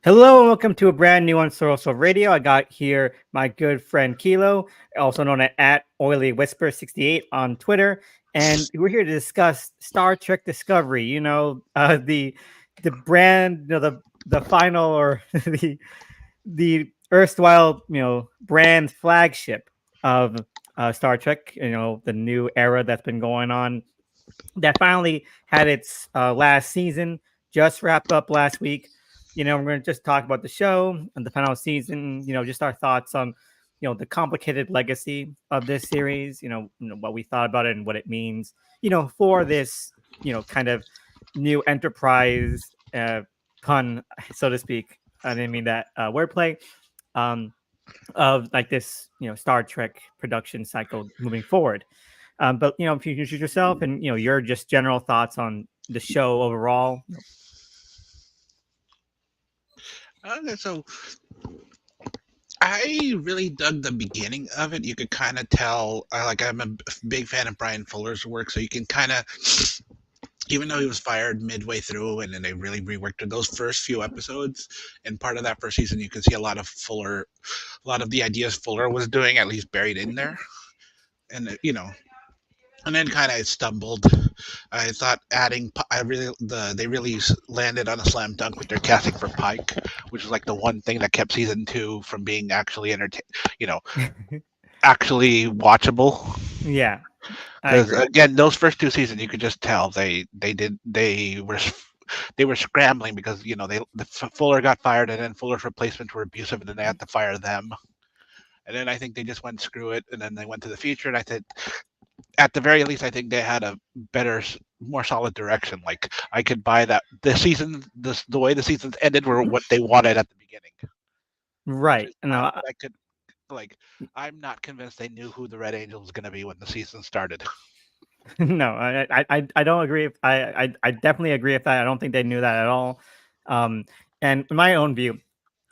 Hello and welcome to a brand new Unsourced Radio. I got here my good friend Kilo, also known at Oily Whisper 68 on Twitter, and we're here to discuss Star Trek Discovery. The brand, the final or the erstwhile brand flagship of Star Trek. The new era that's been going on that finally had its last season just wrapped up last week. We're going to just talk about the show and the final season. Just our thoughts on the complicated legacy of this series. What we thought about it and what it means. For this kind of new enterprise pun, so to speak. I didn't mean that wordplay. Um, of like this, Star Trek production cycle moving forward. But if you introduce yourself and your just general thoughts on the show overall. Okay, so I really dug the beginning of it. You could kind of tell, I'm a big fan of Brian Fuller's work, so you can kind of, even though he was fired midway through, and then they really reworked those first few episodes, and part of that first season, you can see a lot of the ideas Fuller was doing, at least buried in there, and and then kind of stumbled. I thought they really landed on a slam dunk with their casting for Pike, which is like the one thing that kept season two from being actually you know, actually watchable. Yeah, I Because agree. again, those first two seasons, you could just tell they were scrambling because Fuller got fired and then Fuller's replacements were abusive and then they had to fire them. And then I think they just went screw it, and then they went to the future. And I said, at the very least, I think they had a better, more solid direction. Like I could buy that the way the seasons ended were what they wanted at the beginning. Which Right. is No, not what I could like. I'm not convinced they knew who the Red Angel was going to be when the season started. no, I don't agree. I definitely agree with that. I don't think they knew that at all. And in my own view,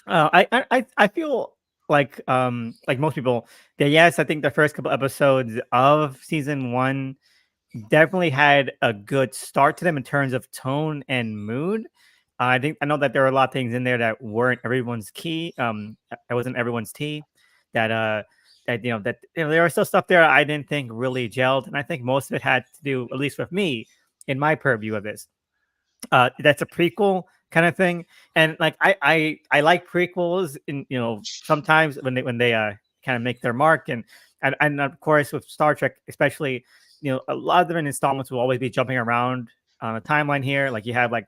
I feel like most people that yes, I think the first couple episodes of season one definitely had a good start to them in terms of tone and mood. I know that there are a lot of things in there that weren't everyone's key. It wasn't everyone's tea. That there was still stuff there I didn't think really gelled, and I think most of it had to do, at least with me, in my purview of this. That's a prequel kind of thing, and like I like prequels, in sometimes when they kind of make their mark, and of course with Star Trek especially, a lot of them in installments will always be jumping around on a timeline here. Like you have like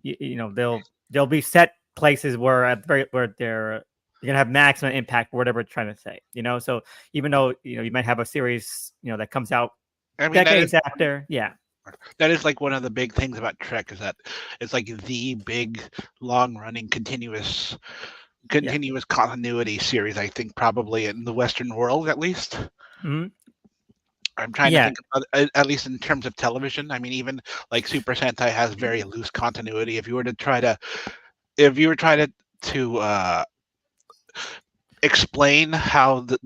they'll be set places where where they're gonna have maximum impact for whatever it's trying to say. So even though you might have a series that comes out I mean, decades after, yeah, that is like one of the big things about Trek is that it's like the big, long running, yeah. continuous continuity series. I think probably in the Western world at least. Mhm. I'm trying to Yeah, think of at least in terms of television. I mean, even like Super Sentai has very loose continuity. If you were trying to explain how the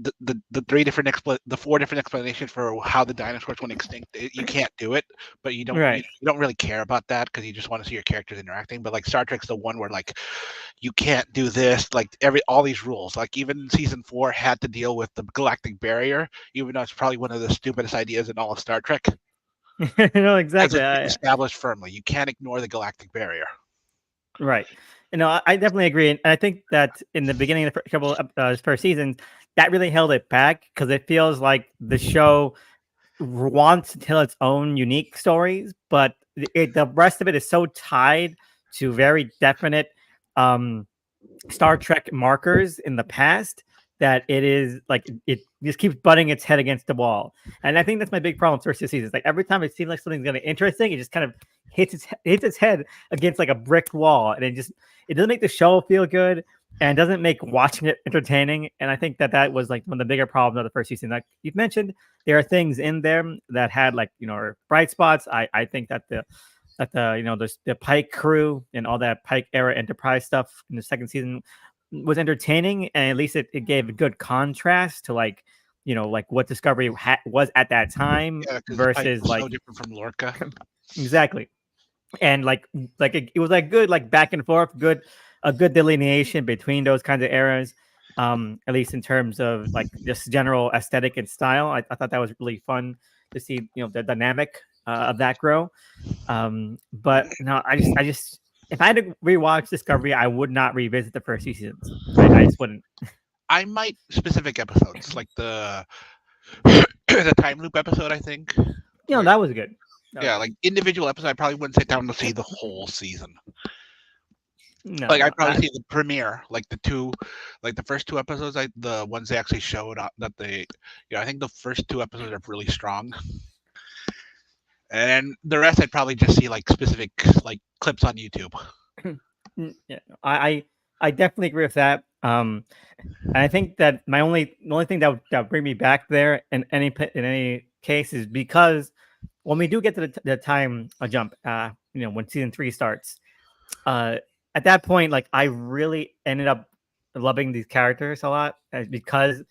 the four different explanations for how the dinosaurs went extinct, you can't do it, but right. you don't really care about that because you just want to see your characters interacting. But like Star Trek's the one where like you can't do this, like all these rules, like even season four had to deal with the galactic barrier, even though it's probably one of the stupidest ideas in all of Star Trek, No, as exactly. it's established firmly you can't ignore the galactic barrier. Right. I definitely agree, and I think that in the beginning of the couple of first seasons, that really held it back because it feels like the show wants to tell its own unique stories, but the rest of it is so tied to very definite um, Star Trek markers in the past that it is like it just keeps butting its head against the wall. And I think that's my big problem with first two seasons. Like every time it seems like something's gonna be interesting, it just kind of hits its head against like a brick wall, and it doesn't make the show feel good and doesn't make watching it entertaining. And I think that was like one of the bigger problems of the first season. Like you've mentioned, there are things in there that had like bright spots. I think that the Pike crew and all that Pike era Enterprise stuff in the second season was entertaining, and at least it gave a good contrast to like what Discovery was at that time Yeah, because Pike versus was like so different from Lorca. exactly, and like it was like good like back and forth, good a good delineation between those kinds of eras. At least in terms of like just general aesthetic and style, I thought that was really fun to see, the dynamic of that grow. But no, I just if I had to rewatch Discovery, I would not revisit the first few seasons. I just wouldn't. I might specific episodes like the the time loop episode. I think. Where, That was good. That was yeah, good. like individual episodes. I probably wouldn't sit down to see the whole season. No, Like no, I'd probably see the premiere, like the two, like the first two episodes, the ones they actually showed that they, I think the first two episodes are really strong, and the rest I'd probably just see like specific like clips on YouTube. yeah, no, I definitely agree with that. And I think that the only thing that would bring me back there in any case is because when we do get to the time jump, when season three starts, uh, at that point, like I really ended up loving these characters a lot because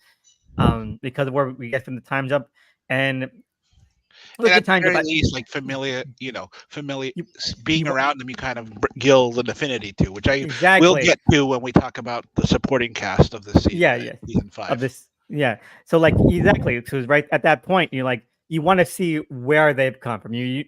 of where we get from the time jump, and it was a And good at the time jump. very least, like familiar, familiar, You, being you around them, you kind of gild an affinity to, which I will exactly. get to when we talk about the supporting cast of the Yeah, yeah. season Of five. this, yeah. So like exactly, because right at that point, you like you want to see where they've come from. You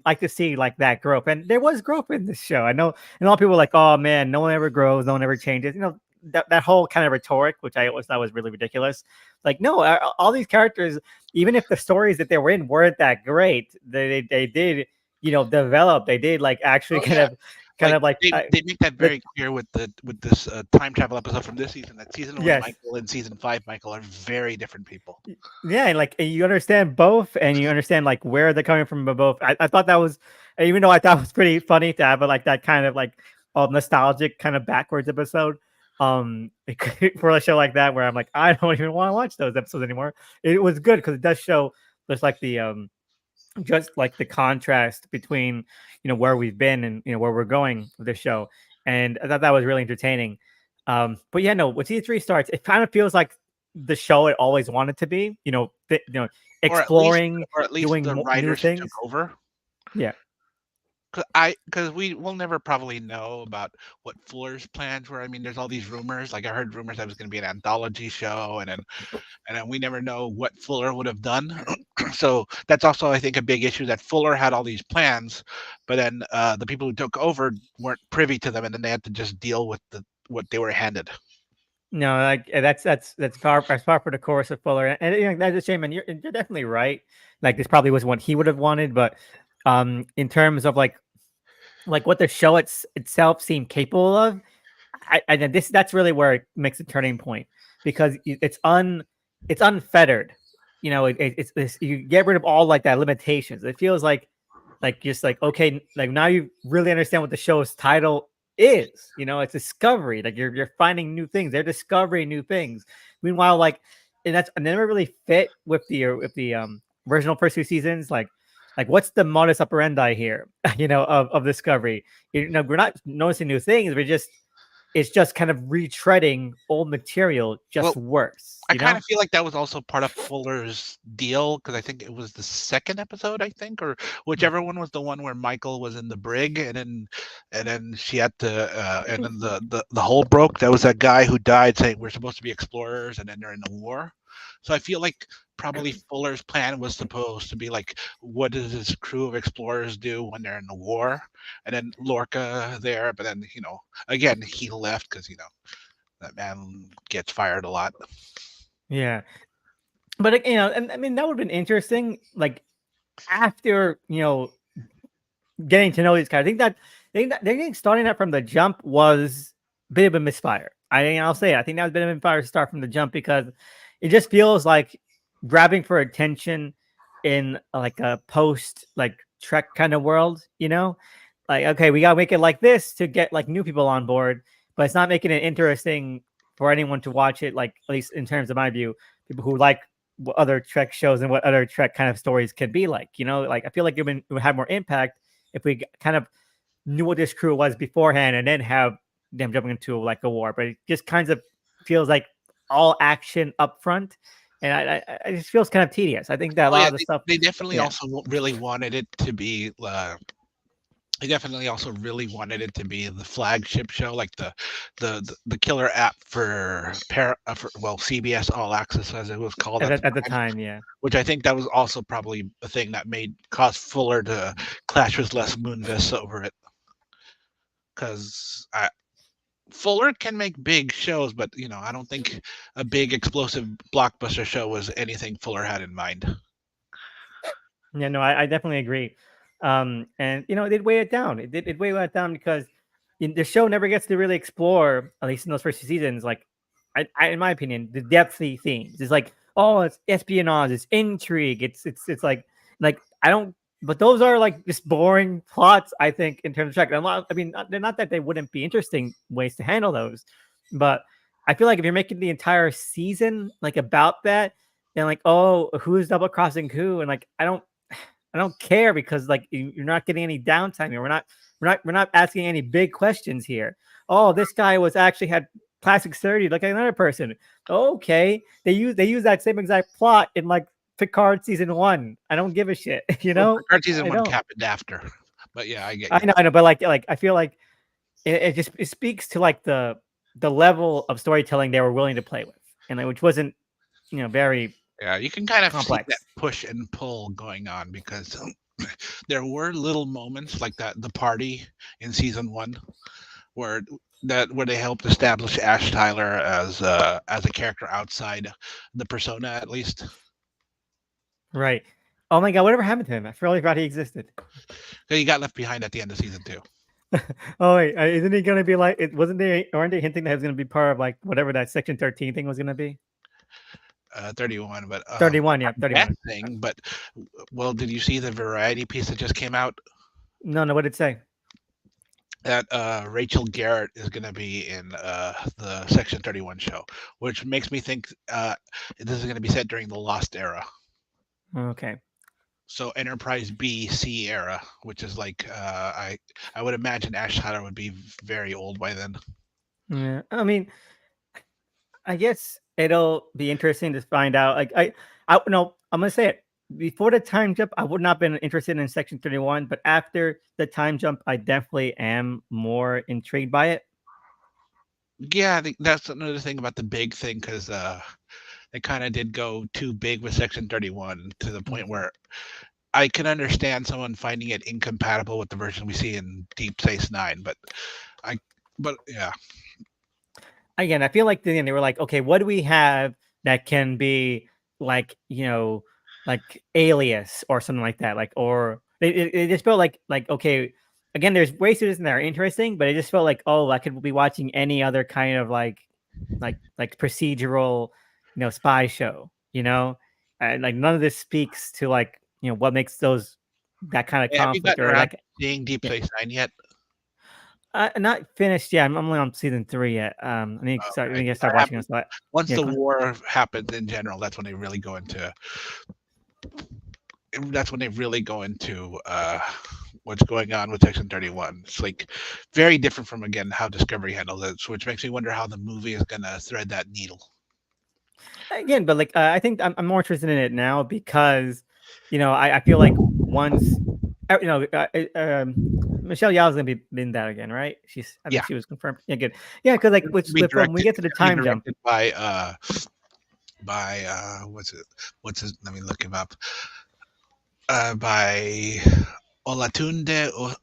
like to see like that growth, and there was growth in this show. I know, and a lot of people are like, oh man, no one ever grows, no one ever changes. That whole kind of rhetoric, which I always thought was really ridiculous. Like, no, all these characters, even if the stories that they were in weren't that great, they did develop. They did like actually Oh yeah, kind like of like they make that let very clear with this time travel episode from this season. That season one yes. Michael and season five Michael are very different people. Yeah, and like and you understand both, and you understand like where they're coming from both. I thought that was, even though I thought it was pretty funny to have like that kind of like nostalgic kind of backwards episode. For a show like that where I'm like, I don't even want to watch those episodes anymore. It was good because it does show just like the just like the contrast between where we've been and where we're going with the show, and I thought that was really entertaining. But yeah, no, when season three starts, it kind of feels like the show it always wanted to be. Or at least, Exploring, doing the new writers who took things. over. Yeah, Because we will never probably know about what Fuller's plans were. I mean, there's all these rumors. Like I heard rumors that it was going to be an anthology show, and then we never know what Fuller would have done. So that's also, I think, a big issue that Fuller had all these plans, but then the people who took over weren't privy to them, and then they had to just deal with what they were handed. no, like that's par for the course of Fuller, and that's a shame. And you're definitely right. Like this probably was what he would have wanted, but in terms of like what the show itself seemed capable of, I that's really where it makes a turning point because it's unfettered. It's you get rid of all like that limitations. It feels like just like okay, like now you really understand what the show's title is. It's discovery. Like you're finding new things. They're discovering new things. Meanwhile, like and that's and never really fit with the original first two seasons. Like what's the modus operandi here? Of discovery. We're not noticing new things. It's just kind of retreading old material, Well, just worse. I kind of feel like that was also part of Fuller's deal because I think it was the second episode, I think, or whichever one was the one where Michael was in the brig, and then she had to, and then the hull broke. That was that guy who died saying we're supposed to be explorers, and then they're in the war. So I feel like probably Fuller's plan was supposed to be like, what does this crew of explorers do when they're in the war? And then Lorca there, but then again he left because that man gets fired a lot. Yeah, but and I mean that would have been interesting. Like after getting to know these guys. I think starting that from the jump was a bit of a misfire. I'll say it. I think that was a bit of a misfire to start from the jump because it just feels like grabbing for attention in like a post like Trek kind of world. Like okay, we gotta make it like this to get like new people on board, but it's not making it interesting for anyone to watch it. Like at least in terms of my view, people who like what other Trek shows and what other Trek kind of stories can be like. Like I feel like it would have more impact if we kind of knew what this crew was beforehand and then have them jumping into like a war. But it just kind of feels like all action up front. And I just feels kind of tedious. I think that a Oh lot yeah, of the stuff, they definitely yeah, also really wanted it to be I definitely also really wanted it to be the flagship show, like the killer app for well, CBS All Access as it was called at the At the time, time. Yeah. which I think that was also probably a thing that made caused Fuller to clash with Les Moonves over it, because Fuller can make big shows, but I don't think a big explosive blockbuster show was anything Fuller had in mind. Yeah, no, I definitely agree. And it did weigh it down. It weighed it down because the show never gets to really explore, at least in those first few seasons, like in my opinion, the depthy themes. It's like, oh, it's espionage, it's intrigue, it's like I don't. But those are like just boring plots, I think, in terms of track. I mean, they're not that they wouldn't be interesting ways to handle those, but I feel like if you're making the entire season like about that, and like, oh, who's double crossing who, and like, I don't care because like you're not getting any downtime here. We're not asking any big questions here. Oh, this guy was actually had plastic surgery like another person. Okay, they use that same exact plot in like Picard season 1. I don't give a shit. Well, Picard season I one don't. happened after, but yeah, I get you. I know, but like I feel like it speaks to like the level of storytelling they were willing to play with, and like, which wasn't very Yeah, you can kind of see that complex. push and pull going on because there were little moments like that the party in season one where where they helped establish Ash Tyler as a character outside the persona at least. Right. Oh my god, whatever happened to him? I really forgot he existed. He got left behind at the end of season two. Oh wait, isn't he gonna be like? It wasn't they? Aren't they hinting that he's gonna be part of like whatever that Section 13 thing was gonna be? 31, but 31, yeah, I'm 31. guessing. But well, did you see the Variety piece that just came out? No, no, what did it say? That Rachel Garrett is going to be in the Section 31 show, which makes me think this is going to be set during the Lost era. Okay. So Enterprise B C era, which is like I would imagine Ash Tyler would be very old by then. Yeah, I mean, I guess it'll be interesting to find out. Like, I no, I'm gonna say it. Before the time jump, I would not have been interested in Section 31, but after the time jump, I definitely am more intrigued by it. Yeah, I think that's another thing about the big thing because they kind of did go too big with Section 31 to the point where I can understand someone finding it incompatible with the version we see in Deep Space Nine, I, but yeah, Again, I feel like they were like, okay, what do we have that can be like, like Alias or something like that, like, or it just felt like okay, again, there's ways to this that are interesting, but it just felt like, oh, I could be watching any other kind of like procedural, spy show, and like none of this speaks to like what makes those that kind of hey, have you conflict gotten or around to like seeing Deep yeah. Space Nine yet? Not finished yet. I'm only on season 3 yet. I Okay, need to 'cause start I watching haven't. this. But Once yeah, the go on. war happens in general, that's when they really go into what's going on with Section 31. It's like very different from again how Discovery handles it, which makes me wonder how the movie is gonna thread that needle. Again, but like I think I'm more interested in it now because I feel like once Michelle Yeoh's gonna be in that again, right? I Yeah, think she was confirmed. Yeah, good. Yeah, because like it's gonna be when we directed. get to It's the gonna be time jump. directed by what's it? What's his? Let me look him up. By Olatunde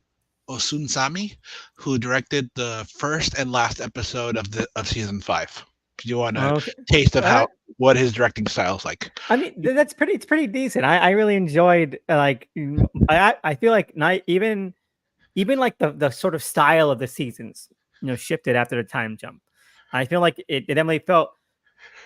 Osunsami, who directed the first and last episode of season five. Do you want a Okay. taste of All how right. what his directing style is like? I mean, that's pretty. It's pretty decent. I really enjoyed like I feel like not even like the sort of style of the seasons shifted after the time jump. I feel like it definitely felt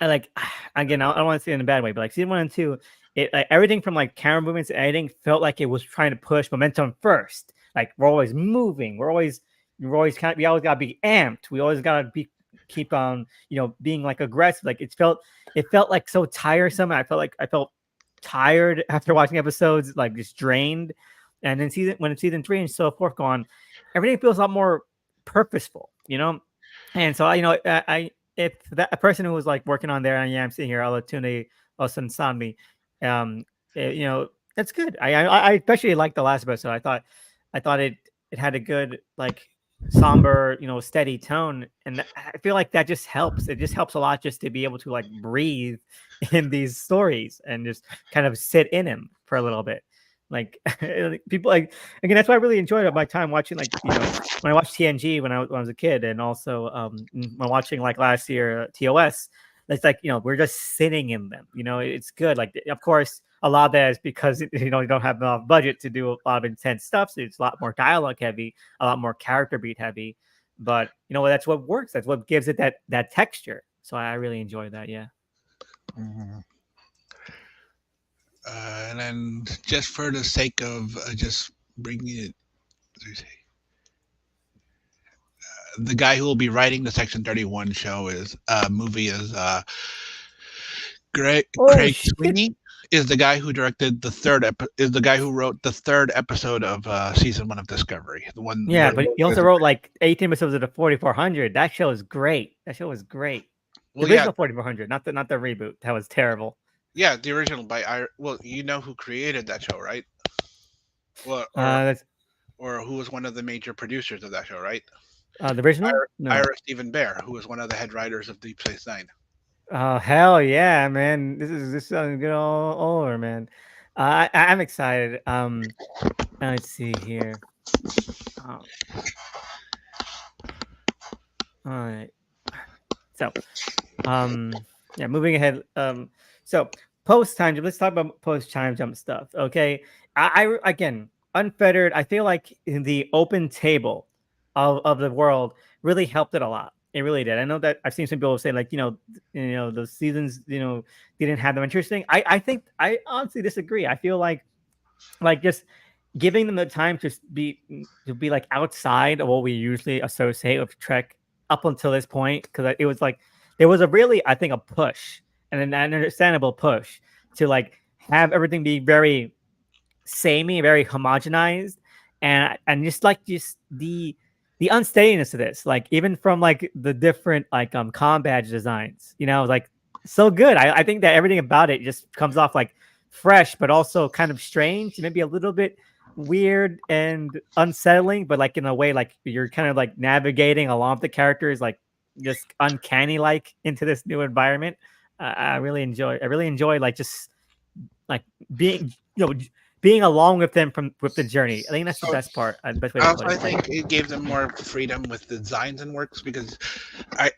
like again, I don't want to say it in a bad way, but like season 1 and 2, it like everything from like camera movements to editing felt like it was trying to push momentum first. Like we're always moving, we always gotta be amped. We always gotta be keep on being like aggressive. Like it felt like so tiresome. I felt tired after watching episodes, like just drained. And then season 3 and so forth gone, everything feels a lot more purposeful. And so I if that a person who was like working on there, and yeah, I'm sitting here, Alatune Osansami, um, that's good. I especially liked the last episode. I thought it. it had a good like somber, steady tone, and I feel like that just helps. It just helps a lot just to be able to like breathe in these stories and just kind of sit in them for a little bit. Like people like again, that's why I really enjoyed my time watching like when I watched TNG when I was a kid, and also when watching like last year TOS. It's like we're just sitting in them. It's good. Like of course a lot of that is because you don't have enough budget to do a lot of intense stuff. So it's a lot more dialogue heavy, a lot more character beat heavy. But that's what works. That's what gives it that texture. So I really enjoy that. Yeah. Mhm. And then just for the sake of just bringing it, the guy who will be writing the Section 31 show is movie is Oh Craig shit. Sweeney is the guy who directed is the guy who wrote the third episode of season 1 of Discovery. The one Yeah, where but he also wrote like 18 episodes of the 4400. That show is great. That show was great. The well, yeah, original 4400, not the reboot. That was terrible. yeah, the original by well, you know who created that show, right? Well, That's or who was one of the major producers of that show, right? the original. No. Ira Stephen Bear, who was one of the head writers of Deep Space Nine. Oh hell yeah, man! This sounds good all over, man. I'm excited. Let's see here. Oh, all right. So, yeah, moving ahead. So post time jump. Let's talk about post time jump stuff. Okay, again unfettered. I feel like in the open table of the world really helped it a lot. It really did. I know that I've seen some people say like the seasons didn't have them interesting. I think I honestly disagree. I feel like just giving them the time to be like outside of what we usually associate with Trek up until this point, because it was like there was a really, I think, a push and an understandable push to like have everything be very samey, very homogenized, and just the unsteadiness of this, like even from like the different like com badge designs, like so good. I think that everything about it just comes off like fresh, but also kind of strange, maybe a little bit weird and unsettling, but like in a way like you're kind of like navigating along with the characters, like just uncanny like into this new environment. I really enjoy like just like being being along with them from with the journey. I think that's the So best part, best way to also, put I it. Like, think it gave them more freedom with the designs and works because I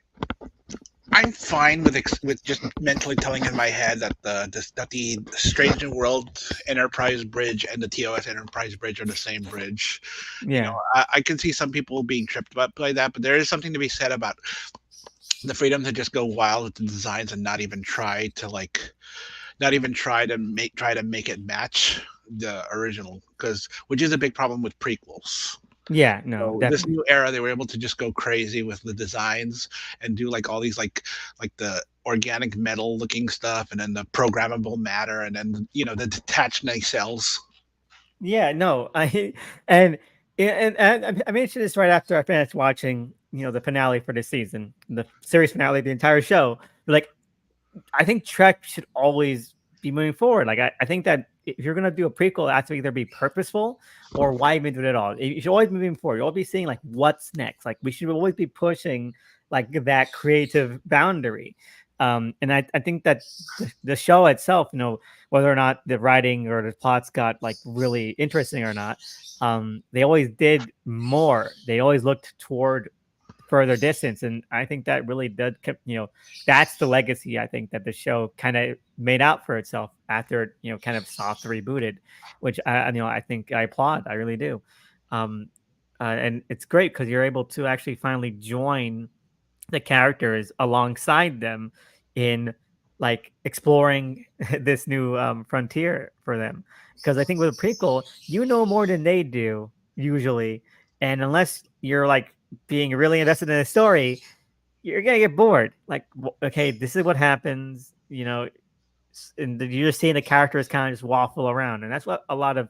I'm fine with with just mentally telling in my head that the Strange New World Enterprise bridge and the TOS Enterprise bridge are the same bridge. You know, yeah, I can see some people being tripped up by that, but there is something to be said about the freedom to just go wild with the designs and not even try to make it match the original, because which is a big problem with prequels. yeah, no, So this definitely. new era, they were able to just go crazy with the designs and do like all these like the organic metal looking stuff, and then the programmable matter, and then the detached nacelles. Yeah, no, and and I mentioned this right after I finished watching, the finale for this season, the series finale, the entire show. Like, I think Trek should always be moving forward. Like, I think that if you're gonna do a prequel, it has to either be purposeful or why even do it at all. You should always be moving forward. You'll always be seeing like what's next. Like, we should always be pushing like that creative boundary. And I think that the show itself, whether or not the writing or the plots got like really interesting or not, they always did more. They always looked toward further distance, and I think that really did that's the legacy I think that the show kind of made out for itself after it kind of soft rebooted, which I think I applaud. I really do. Um and it's great because you're able to actually finally join the characters alongside them in like exploring this new frontier for them, because I think with a prequel you know more than they do usually, and unless you're like being really invested in the story, you're gonna get bored. Like, okay, this is what happens, and you're just seeing the characters kind of just waffle around, and that's what a lot of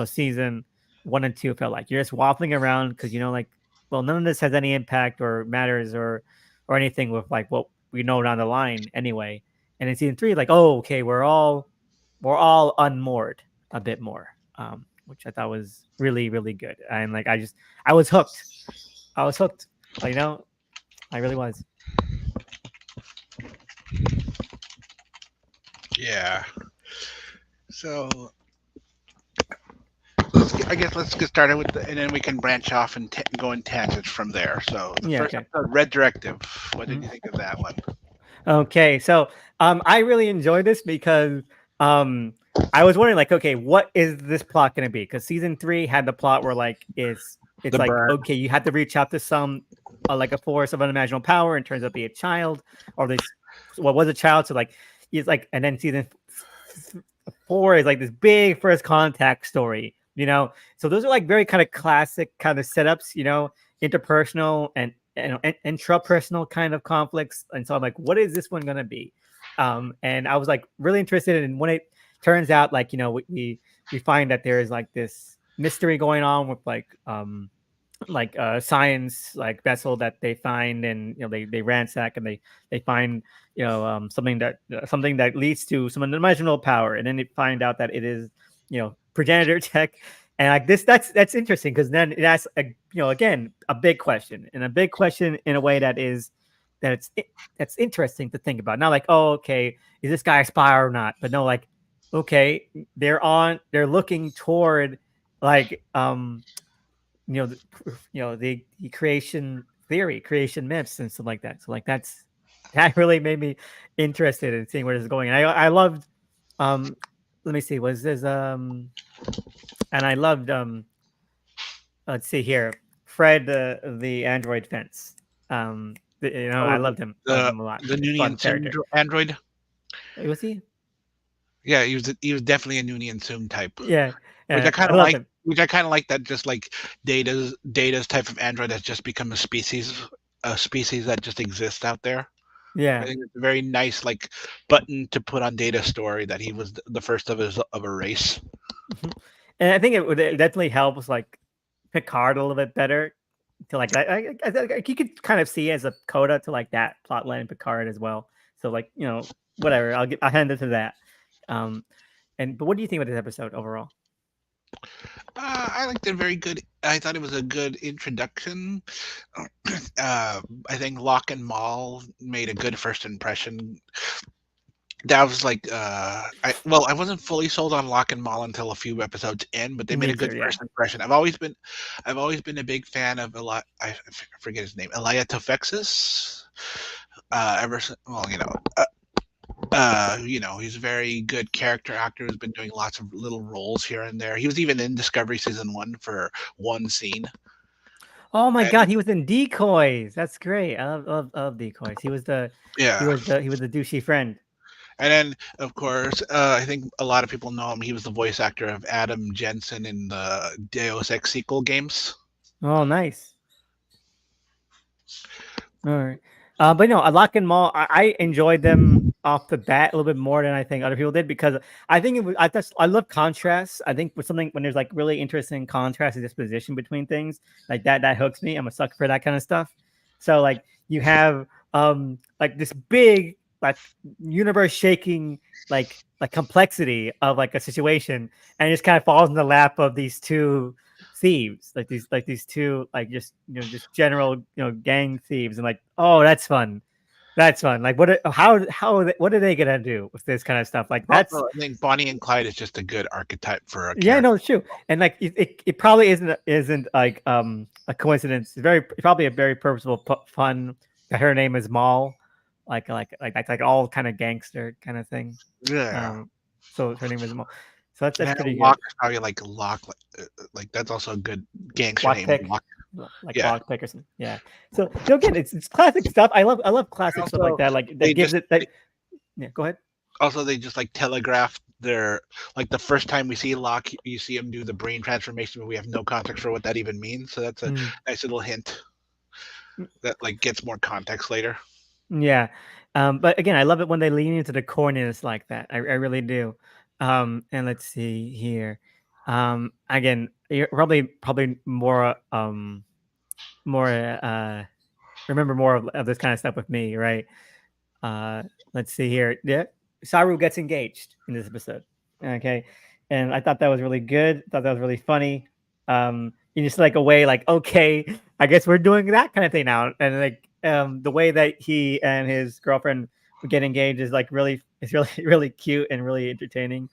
season 1 and 2 felt like. You're just waffling around because like, well, none of this has any impact or matters or anything with like what we know down the line anyway. And in season 3, like, oh, okay, we're all unmoored a bit more, which I thought was really really good. And like I was hooked. I was hooked. You know, I really was. Yeah. So I guess let's get started with and then we can branch off and go in tangents from there. So the Yeah. first Okay. episode, Red Directive. What did Mhm. you think of that one? Okay, so I really enjoyed this because um, I was wondering, like, okay, what is this plot going to be? Because season three had the plot where like it's The like burn. okay, you have to reach out to some like a force of unimaginable power, and turns out to be a child, or this what was a child. So like it's like, and then four is like this big first contact story, you know. So those are like very kind of classic kind of setups, you know, interpersonal and intrapersonal kind of conflicts. And so I'm like, what is this one gonna be? And I was like really interested in when it turns out like, you know, we find that there is like this mystery going on with like science like vessel that they find, and you know they ransack, and they find, you know, something that leads to some unimaginable power, and then they find out that it is, you know, progenitor tech. And like this, that's interesting because then it asks a, you know, again, a big question, and a big question in a way that is that that's interesting to think about. Not like, oh, okay, is this guy a spy or not? But no, like, okay, they're looking toward like you know, the creation theory, creation myths, and stuff like that. So like that really made me interested in seeing where this is going. And I loved um let me see, was this and I loved let's see here, Fred, the android fence. You know, Oh, I loved him a lot. the Fun Noonien Soon character. android. Was he? Yeah, he was definitely a Noonien Soon type, Yeah, which I yeah, kind I of love like. him. Which I kind of like that just like Data's type of android has just become a species that just exists out there. I Yeah. think it's a very nice like button to put on Data's story that he was the first of a race. Mhm. And I think it definitely helps like Picard a little bit better to like I you could kind of see as a coda to like that plot line in Picard as well. So like, you know, whatever, I'll hand it to that. Um, and but what do you think about this episode overall? I liked it very good. I thought it was a good introduction. I think Locke and Maul made a good first impression. That was like I wasn't fully sold on Locke and Maul until a few episodes in, but they made Me a good too. Yeah. first impression. I've always been a big fan of forget his name, Elia Tofexis. Ever since, well, he's a very good character actor who's been doing lots of little roles here and there. He was even in Discovery season one for one scene. Oh my And god, he was in Decoys. That's great. I love Decoys. yeah, He was the douchey friend. and then of course, I think a lot of people know him. He was the voice actor of Adam Jensen in the Deus Ex sequel games. Oh, nice. All right. But no, Lock and Mall, I enjoyed them off the bat a little bit more than I think other people did, because I think I love contrast. I think with something when there's like really interesting contrast and disposition between things like that hooks me. I'm a sucker for that kind of stuff. So like you have like this big like universe shaking like complexity of like a situation, and it just kind of falls in the lap of these two thieves, like these two like just, you know, just general, you know, gang thieves. And like, oh, that's fun. Like what are they gonna do with this kind of stuff? Like Also, that's I think Bonnie and Clyde is just a good archetype for a yeah, character. no, it's true. And like it probably isn't like a coincidence. It's probably a very purposeful fun that her name is Maul, like that's like all kind of gangster kind of thing. Yeah, um so her name is Maul, so that's and pretty Locke good. is probably like Locke, like that's also a good gangster name. Lockpick, Locke. like Yeah. lockpick or something. Yeah. So, you know, again, it's classic stuff. I love classic stuff like Also, that. Like they that gives just it that. Yeah. Go ahead. they just like telegraphed their like the first time we see Locke, you see him do the brain transformation, but we have no context for what that even means. So that's a Mm, nice little hint that like gets more context later. yeah. But again, I love it when they lean into the corniness like that. I really do. And let's see here. Again, you're probably more remember more of this kind of stuff with me, right? Uh, let's see here. Yeah, Saru gets engaged in this episode. Okay, and I thought that was really good. Thought that was really funny. In just like a way, like okay, I guess we're doing that kind of thing now, and like the way that he and his girlfriend get engaged is like really, it's really really cute and really entertaining,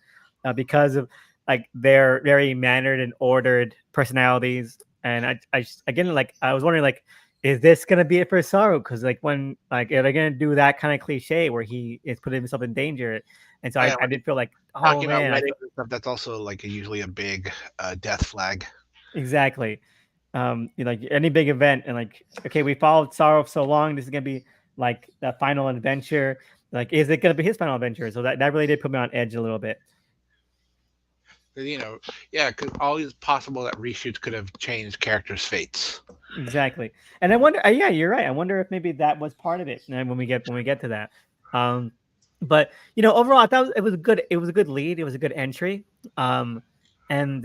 because of like their very mannered and ordered personalities. And again, like I was wondering, like, is this gonna be it for Saru? Because like when like are they gonna do that kind of cliche where he is putting himself in danger? And so Oh, yeah, I when did feel like, oh talking about man, I weddings feel and stuff, that's also like usually a big death flag. exactly. Like any big event, and like, okay, we followed Sorrow so long. This is gonna be like the final adventure. Like, is it gonna be his final adventure? So that really did put me on edge a little bit. 'Cause, yeah, because always possible that reshoots could have changed characters' fates. Exactly. And I wonder, yeah, you're right. I wonder if maybe that was part of it. And when we get to that, um, but overall, I thought it was a good. It was a good lead. It was a good entry. Um, and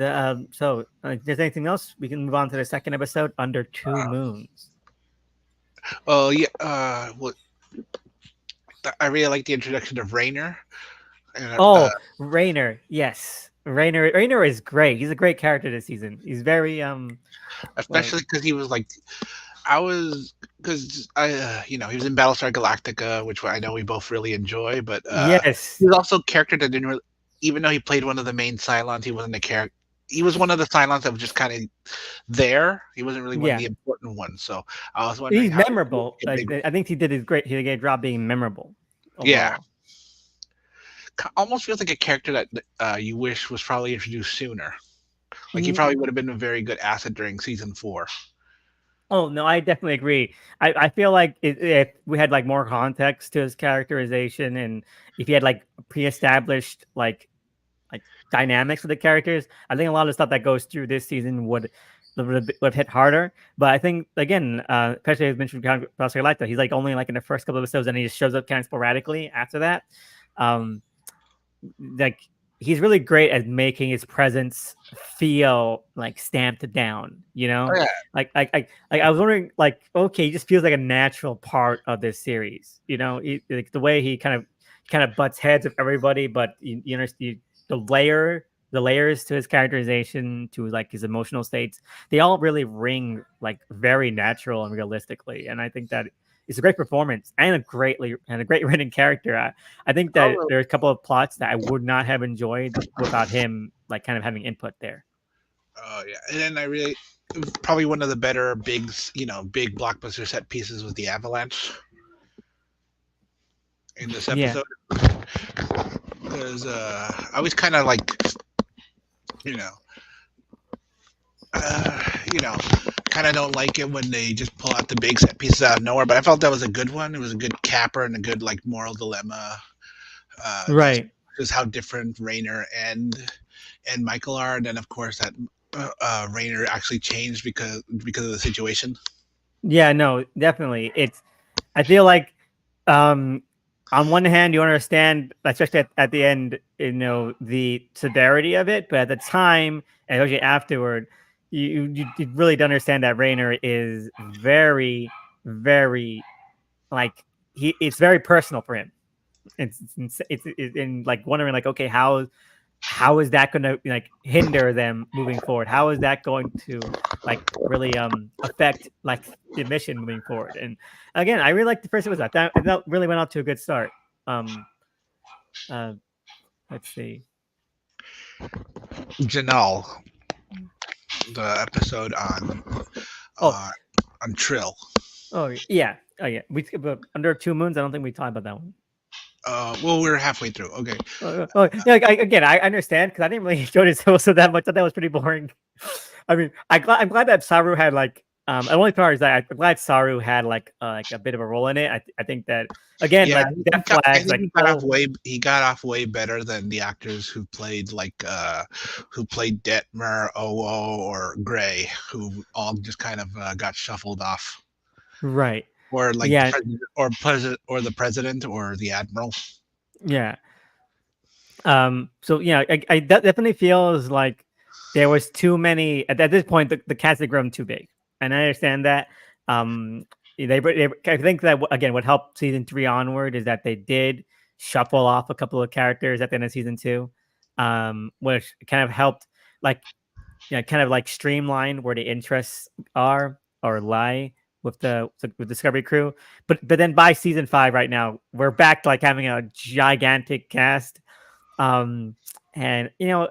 so, if there's anything else, we can move on to the second episode, Under Two Moons. Oh yeah, well, I really like the introduction of Rainer, and Oh, Rainer. Yes. Rainer is great. He's a great character this season. He's very well, especially because he was like, I was because he was in Battlestar Galactica, which I know we both really enjoy, but he yes. was also a character that didn't really, even though he played one of the main Cylons, he wasn't a character. He was one of the Cylons that was just kind of there. He wasn't really one of Yeah. the important ones. So I was wondering He's how he would memorable. make a Like big, I think he did his great he did a great job being memorable yeah, overall. almost feels like a character that you wish was probably introduced sooner. Like he Mm, probably would have been a very good asset during season 4. oh no, I definitely agree. I feel like if we had like more context to his characterization, and if he had like pre-established like dynamics of the characters, I think a lot of stuff that goes through this season would hit harder. But I think again, especially as mentioned, Pastor Lighta, he's like only like in the first couple of episodes, and he just shows up kind of sporadically after that. Um, like he's really great at making his presence feel like stamped down, Oh yeah, like I was wondering, like, okay, he just feels like a natural part of this series, like the way he kind of butts heads with everybody, but you understand the layers to his characterization, to like his emotional states, they all really ring like very natural and realistically. And I think that it's a great performance and a great written character. I think that oh, there are a couple of plots that I would not have enjoyed without him, like kind of having input there. oh yeah, and then I really probably one of the better big blockbuster set pieces was the avalanche in this Yeah, episode. Because I was kind of like, you know, uh, you know, kind of don't like it when they just pull out the big set pieces out of nowhere. But I felt that was a good one. It was a good capper and a good like moral dilemma. right. Just how different Rainer and Michael are, and then of course that Rainer actually changed because of the situation. Yeah, no, definitely. I feel like, um, on one hand, you understand, especially at the end, the severity of it, but at the time, and especially afterward, you really don't understand that Rainer is very, very like it's very personal for him. It's in like wondering, like, okay, how is that going to like hinder them moving forward? How is that going to like really affect like the mission moving forward? And again, I really like the first episode. That really went off to a good start. Um, uh, let's see. Janelle, the episode Oh, uh, on Trill. oh yeah, oh yeah. We but Under Two Moons. I don't think we talked about that one. Well, we're halfway through. Okay. Yeah, like, again, I understand because I didn't really enjoy this episode that much. I thought that was pretty boring. I mean, I'm glad that Saru had like the only part is that I'm glad Saru had like a bit of a role in it. I think that again, Yeah, like Death I Flags, think like oh he got off way better than the actors who played Detmer, Oo, or Gray, who all just kind of got shuffled off, right, or like yeah, the president or the admiral. yeah. So yeah, that definitely feels like there was too many at this point. The cast had grown too big, and I understand that. Um, I think that again, what helped season 3 onward is that they did shuffle off a couple of characters at the end of season 2. which kind of helped like kind of like streamline where the interests are or lie with Discovery Crew. But then by season 5 right now, we're back to like having a gigantic cast. Um and you're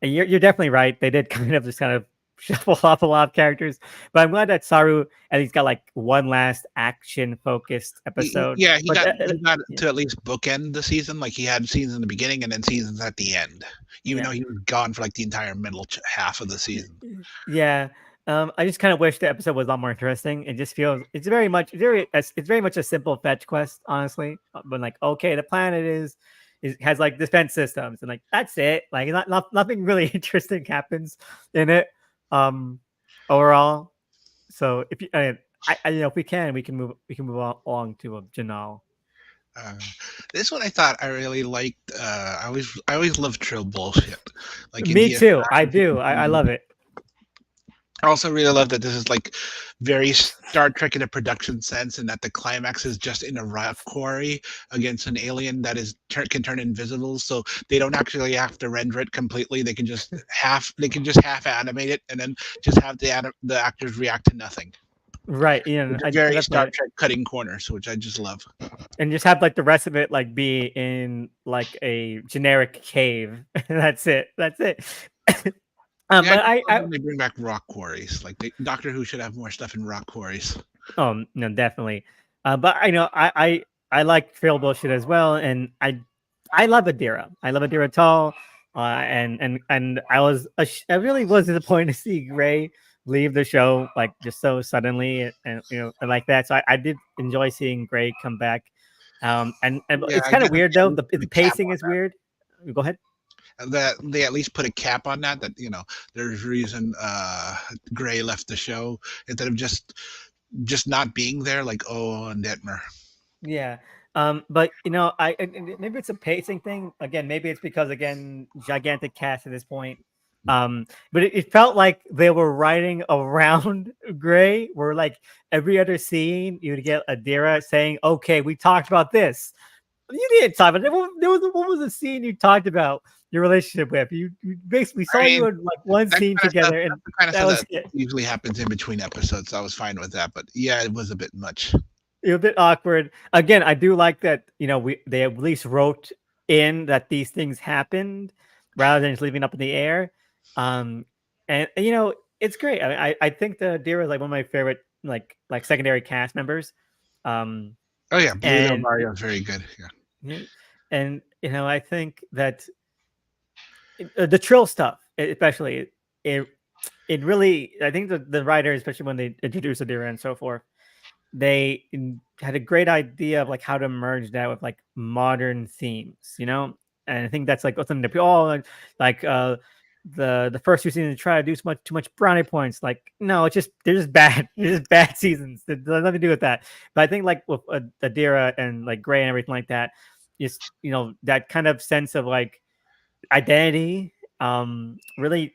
definitely right. They did kind of shuffle off a lot of characters, but I'm glad that Saru at least got like one last action focused episode. Yeah, But he got yeah. to at least bookend the season. Like he had seasons in the beginning and then seasons at the end, even though Yeah. he was gone for like the entire middle half of the season. Yeah. I just kind of wish the episode was a lot more interesting. It just feels it's very much a simple fetch quest, honestly. But like, okay, the planet is has like defense systems, and like that's it. Like, nothing really interesting happens in it. Um, overall. So if you, if we can move along to Janal. Uh, this one I thought I really liked. I always love trill bullshit, like Me India. too. I do. I love it. I also really love that this is like very Star Trek in a production sense, and that the climax is just in a rock quarry against an alien that can turn invisible. So they don't actually have to render it completely. They can just half animate it, and then just have the actors react to nothing. Right. Which is I very Star definitely. Trek cutting corners, which I just love. And just have like the rest of it like be in like a generic cave. That's it. That's it. Yeah, I But just love I when they bring back rock quarries. Like Doctor Who should have more stuff in rock quarries. no, definitely. But I know I like trail bullshit as well, and I love Adira. I love Adira Tall, and I really was disappointed to see Gray leave the show like just so suddenly, and and like that. So I did enjoy seeing Gray come back. And Yeah, it's I kind guess of weird they at though. least put The a cap pacing on is weird. Go ahead. that. They at least put a cap on that. That there's reason Gray left the show instead of just not being there. Like and Detmer. Yeah. But maybe it's a pacing thing. Again, maybe it's because again, gigantic cast at this point. But it felt like they were writing around Gray, where like every other scene you'd get Adira saying, "Okay, we talked about this." You didn't talk about it. What was the scene you talked about your relationship with? You basically I saw mean, you in like one that scene kind of stuff. together, and That's the kind of that stuff was that it. usually happens in between episodes. So I was fine with that. But yeah, it was a bit much. A bit awkward. Again, I do like that, they at least wrote in that these things happened rather than just leaving it up in the air. Um, and it's great. I think the Dira is like one of my favorite like secondary cast members. Um, Oh yeah, Blue Del and Barrio is very good. Yeah. yeah, and I think that the Trill stuff, especially it it really, I think the writer, especially when they introduced Adira and so forth, had a great idea of like how to merge that with like modern themes, and I think that's like something that people all like the first two seasons try to do too much brownie points. Like, no, it's just they're just bad. They're just bad seasons. It has nothing to do with that. But I think like with Adira and like Gray and everything like that, just that kind of sense of like identity, really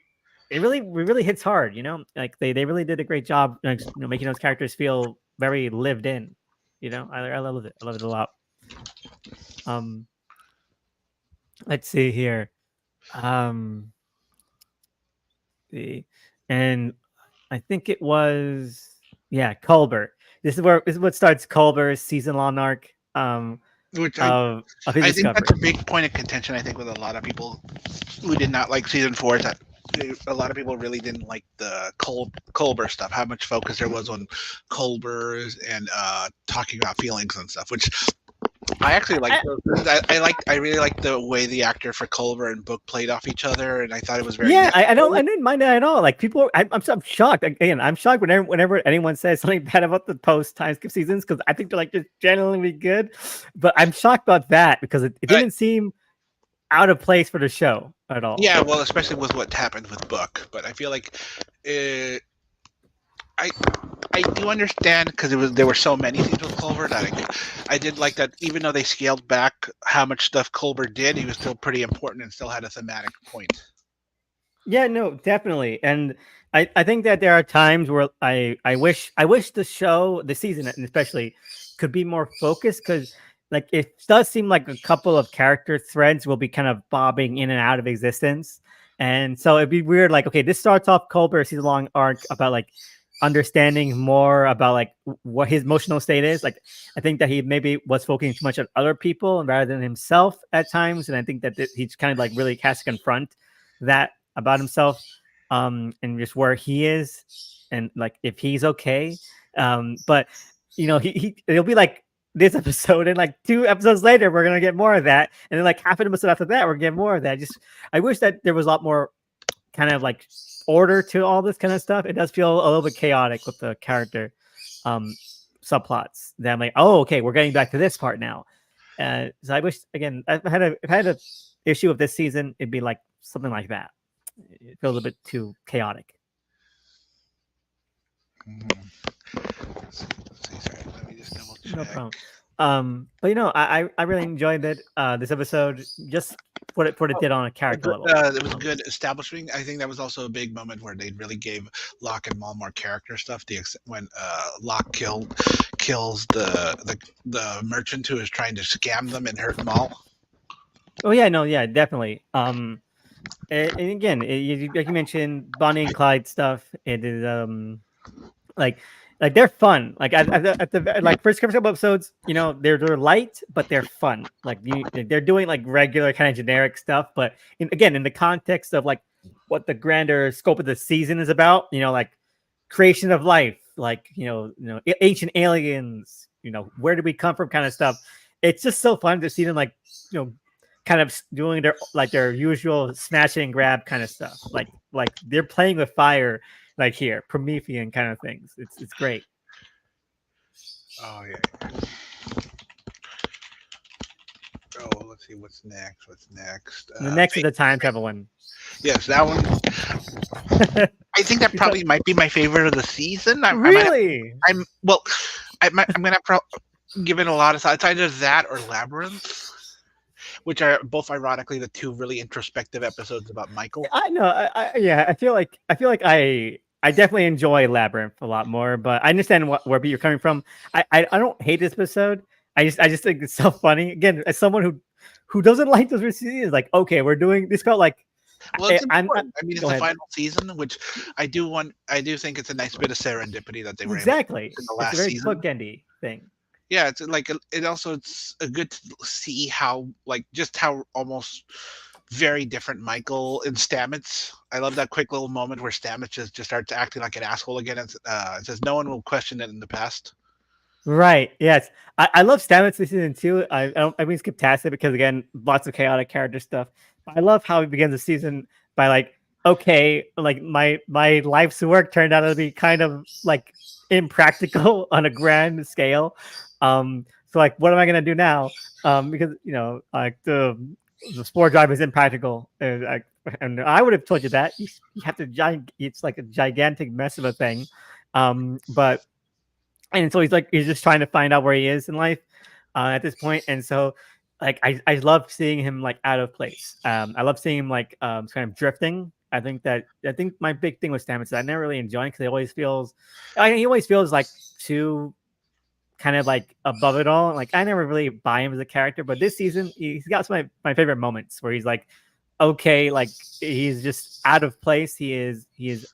it really hits hard, like they really did a great job, like, making those characters feel very lived in. I love it. I love it a lot. um let's see here. um the And I think it was, yeah, Culber. This is what starts Culber's season long arc, Which of his I think that's discovery. a big point of contention. I think with a lot of people who did not like season four is that a lot of people really didn't like the Colbert stuff. How much focus there was on Colbert's and talking about feelings and stuff, which I actually like. I, I really like the way the actor for Colbert and Book played off each other, and I thought it was very Yeah, I necessary. didn't mind that at all. Like people, I'm shocked. Again, I'm shocked whenever anyone says something bad about the post time skip seasons, because I think they're like just genuinely good. But I'm shocked about that because it But didn't seem out of place for the show at all. yeah, well, especially with what happened with Book, but I feel like. Uh, I I do understand because there were so many things with Culver that I did like that even though they scaled back how much stuff Culver did, he was still pretty important and still had a thematic point. Yeah, no, definitely. And I think that there are times where I wish the season, and especially, could be more focused, because like it does seem like a couple of character threads will be kind of bobbing in and out of existence. And so it'd be weird, like, okay, this starts off Colbert season long arc about like understanding more about like what his emotional state is. Like, I think that he maybe was focusing too much on other people rather than himself at times. And I think that he's kind of like really has to confront that about himself, and just where he is and like if he's okay. But it'll be like this episode and like 2 episodes later we're gonna get more of that, and then like half an episode after that we're gonna get more of that. Just I wish that there was a lot more kind of like order to all this kind of stuff. It does feel a little bit chaotic with the character subplots that I'm like, oh, okay, we're getting back to this part now. So I wish, again, if I had a issue of this season, it'd be like something like that. It feels a bit too chaotic. Let's see, sorry, let me just double check. No problem. But I really enjoyed it. This episode, just what it did on a character level. It was good establishing. I think that was also a big moment where they really gave Locke and Maul more character stuff. When Locke kills the merchant who is trying to scam them and hurt Maul. Oh yeah, no, yeah, definitely. And again, like you mentioned, Bonnie and Clyde stuff. It is like they're fun. Like at the like first couple episodes, they're light, but they're fun. Like they're doing like regular kind of generic stuff, but again, in the context of like what the grander scope of the season is about, like creation of life, like ancient aliens, where did we come from, kind of stuff. It's just so fun to see them like kind of doing their usual snatch and grab kind of stuff. Like they're playing with fire. Like here, Promethean kind of things. It's great. Oh yeah. Oh, let's see what's next. The next is the time travel one. Yes, that one. I think that probably might be my favorite of the season. Really? I'm gonna give it a lot of thought. It's either that or Labyrinth, which are both ironically the two really introspective episodes about Michael. I know. I feel like I definitely enjoy Labyrinth a lot more, but I understand where you're coming from. I don't hate this episode. I just think it's so funny. Again, as someone who doesn't like those seasons, like, okay, we're doing this. Felt like, well, it's important. I mean, it's the final season, which I do think it's a nice bit of serendipity that they were exactly able to in the last it's a very season. bookendy thing. Yeah, it's like it's a good to see how just how almost very different Michael and Stamets. I love that quick little moment where Stamets just starts acting like an asshole again. And says no one will question it in the past. Right. Yes. I love Stamets this season too. I mean skip past it because again, lots of chaotic character stuff. But I love how he begins the season by like, okay, like my life's work turned out to be kind of like impractical on a grand scale. So like, what am I gonna do now? Because like the spore drive is impractical, and I would have told you that you have to it's like a gigantic mess of a thing, but and so he's just trying to find out where he is in life at this point, and so like I love seeing him like out of place. I love seeing him like kind of drifting. I think my big thing with Stamets is I never really enjoy him because he always feels like too kind of like above it all. Like I never really buy him as a character, but this season he's got some of my favorite moments where he's like, okay, like he's just out of place. He is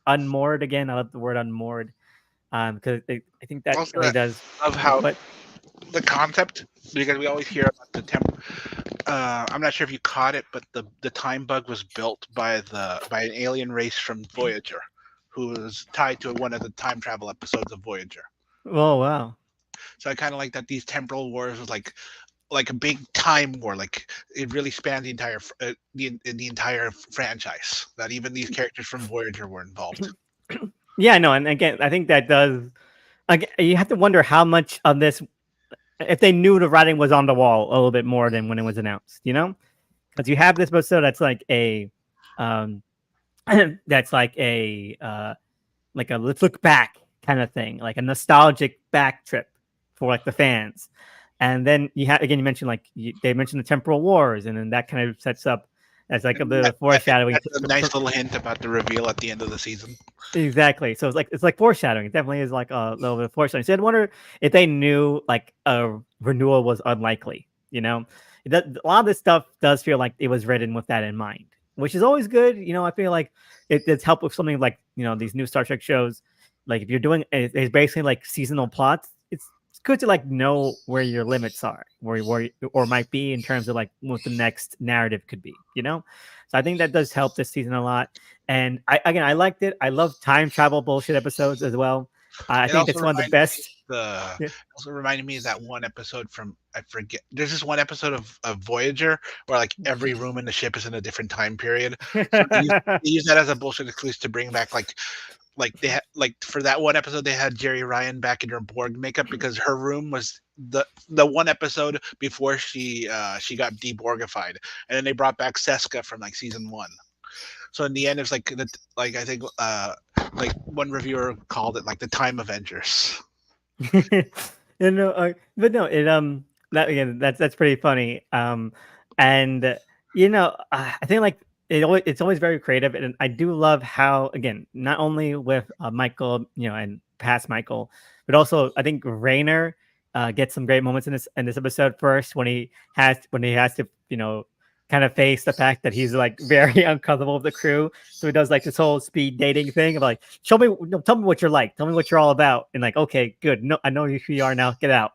unmoored again. I love the word unmoored because I think that Also, really does. Of how the concept, because we always hear about the temp. I'm not sure if you caught it, but the time bug was built by an alien race from Voyager, who was tied to one of the time travel episodes of Voyager. Oh wow! So I kind of like that these temporal wars was like a big time war. Like it really spanned the entire the entire franchise. That even these characters from Voyager were involved. Yeah, no, and again, I think that does. Like, you have to wonder how much of this, if they knew the writing was on the wall a little bit more than when it was announced, because you have this episode that's like a, that's like a let's look back kind of thing, like a nostalgic back trip for like the fans, and then you mentioned like they mentioned the temporal wars, and then that kind of sets up As like a bit That, of foreshadowing. that's a nice little hint about the reveal at the end of the season. Exactly. So it's like foreshadowing. It definitely is like a little bit of foreshadowing. So I'd wonder if they knew like a renewal was unlikely. A lot of this stuff does feel like it was written with that in mind, which is always good. I feel like it's helped with something like these new Star Trek shows. Like if you're doing it's basically like seasonal plots. It's good to like know where your limits are, or might be in terms of like what the next narrative could be. So I think that does help this season a lot. And I liked it. I love time travel bullshit episodes as well. I It think also that's one of the reminded me best. the Yeah. also reminded me of that one episode from I forget. There's this one episode of Voyager where like every room in the ship is in a different time period. So they use that as a bullshit excuse to bring back like they had like for that one episode they had Jerry Ryan back in her Borg makeup because her room was the one episode before she got deborgified, and then they brought back Seska from like season one. So in the end, it's like like I think like one reviewer called it like the Time Avengers. But no, that again, that's pretty funny. And I think like it's always very creative, and I do love how again, not only with Michael, and past Michael, but also I think Rayner gets some great moments in this episode. First, when he has to kind of face the fact that he's like very uncomfortable with the crew, so he does like this whole speed dating thing of like, show me, no, tell me what you're like, tell me what you're all about, and like, okay, good, no, I know who you are now, get out.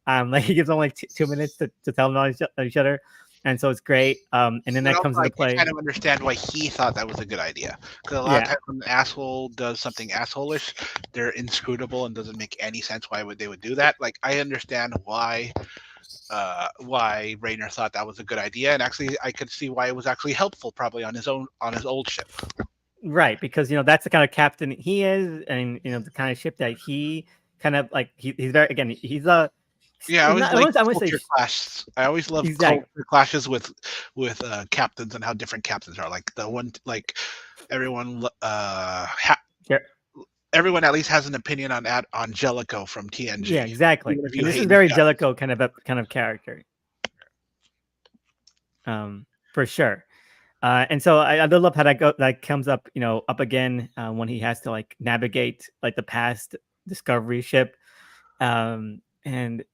Like he gives them like 2 minutes to tell them on each other, and so it's great. And then But that also, comes I into can play. kind of understand why he thought that was a good idea. Because a lot of Yeah, times when an asshole does something assholish, they're inscrutable and doesn't make any sense why would they would do that. Like I understand why Rayner thought that was a good idea, and actually I could see why it was actually helpful probably on his old ship. right, because that's the kind of captain he is, and the kind of ship that he kind of like. He's very, again, Yeah, I he's always not. I like want to say culture clash. I always love exactly. culture clashes with captains and how different captains are. Like the one like everyone everyone at least has an opinion on Jellicoe from Yeah, TNG, exactly. even if you And this is hate his very guts. Jellicoe kind of character, for sure. And so I do love how that comes up, up again when he has to like navigate like the past Discovery ship. And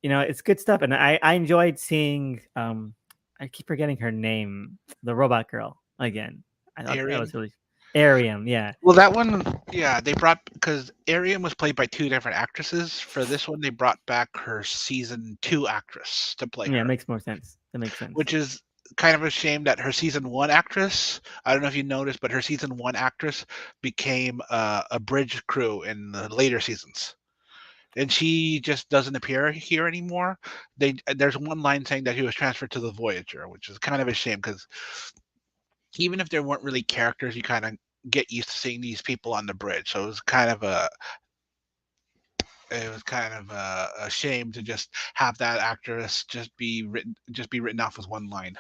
it's good stuff. And I enjoyed seeing I keep forgetting her name, the robot girl again. I thought that Arian. was really Ariam. Yeah, Well, that one, yeah, they brought because Arian was played by two different actresses. For this one, they brought back her season two actress to play yeah, it her, makes more sense. That makes sense. which is kind of a shame that her season one actress. I don't know if you noticed, but her season one actress became a bridge crew in the later seasons. And she just doesn't appear here anymore. There's one line saying that he was transferred to the Voyager, which is kind of a shame because even if there weren't really characters, you kind of get used to seeing these people on the bridge. So it was kind of a shame to just have that actress just be written off with one line.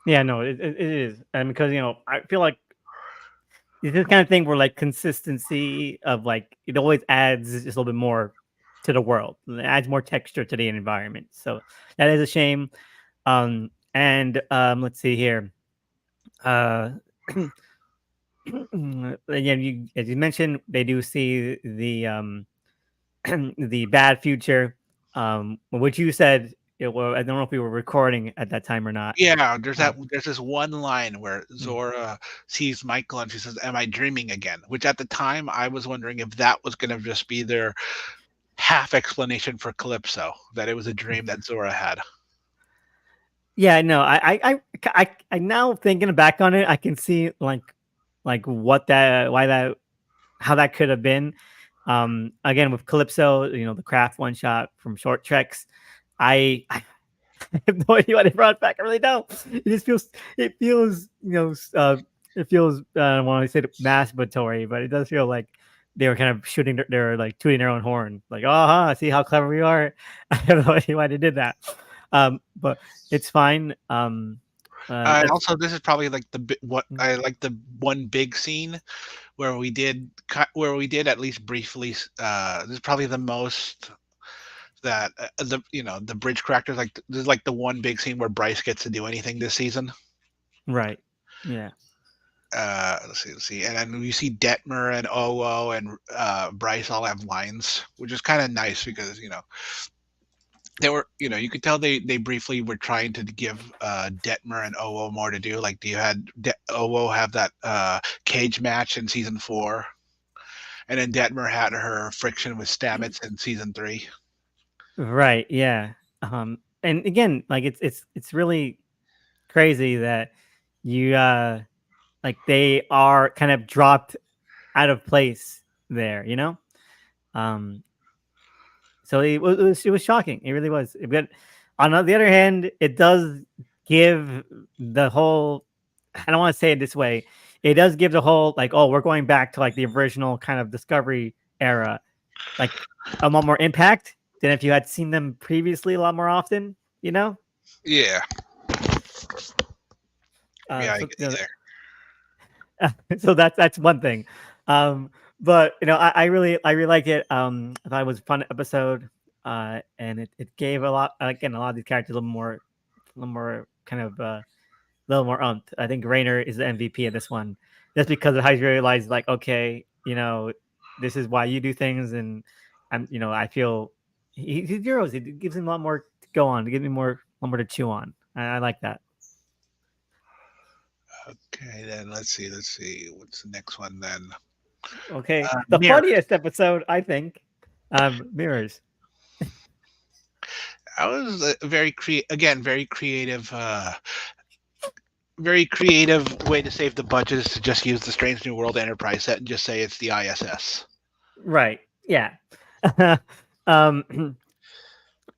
Yeah, no, it is, and because I feel like it's this kind of thing where like consistency of like it always adds just a little bit more to the world. It adds more texture to the environment. So that is a shame. And let's see here. Uh again, as you mentioned, they do see the the bad future. Which you said I don't know if we were recording at that time or not. Yeah, Uh, there's this one line where mm, Zora sees Michael and she says, "Am I dreaming again?" Which at the time I was wondering if that was going to just be their half explanation for Calypso, that it was a dream that Zora had. yeah, no, I now thinking back on it, I can see like what that why that how that could have been. Again with Calypso, the craft one shot from Short Treks. I I have no idea why they brought it back. I really don't. It feels it feels I don't want to say masturbatory, but it does feel like they were kind of shooting they're like tooting their own horn, like, see how clever we are. I have no idea why they did that. But it's fine. And That's also, this is probably like what mm, I like the one big scene where we did at least briefly. This is probably the most that the bridge characters like. This is like the one big scene where Bryce gets to do anything this season. right. Yeah. Let's see, and then we see Detmer and Oo and Bryce all have lines, which is kind of nice because they were, you could tell they briefly were trying to give Detmer and Oo more to do. Like, you had Oo have that cage match in season 4, and then Detmer had her friction with Stamets in season 3. Right. Yeah. And again, like it's really crazy that you like they are kind of dropped out of place there, you know? Um so it was shocking. It really was. But on the other hand, it does give the whole, I don't want to say it this way. It does give the whole like, oh, we're going back to like the original kind of Discovery era, like a lot more impact than if you had seen them previously a lot more often, you know? Yeah, yeah, I So get you there. so that's one thing. Um, but I really like it. I thought it was a fun episode, and it gave a lot, again, a lot of these characters a little more kind of a little more umped. I think Rainer is the MVP of this one, just because of how you realize, like, okay, this is why you do things, and I feel he's heroes. It gives him a lot more to go on, to give me a lot more to chew on. I like that. Okay, then let's see, what's the next one then? Okay, the Mirrors. funniest episode, I think, mirrors. I was very creative way to save the budget is to just use the Strange New World Enterprise set and just say it's the ISS. Right. Yeah. um,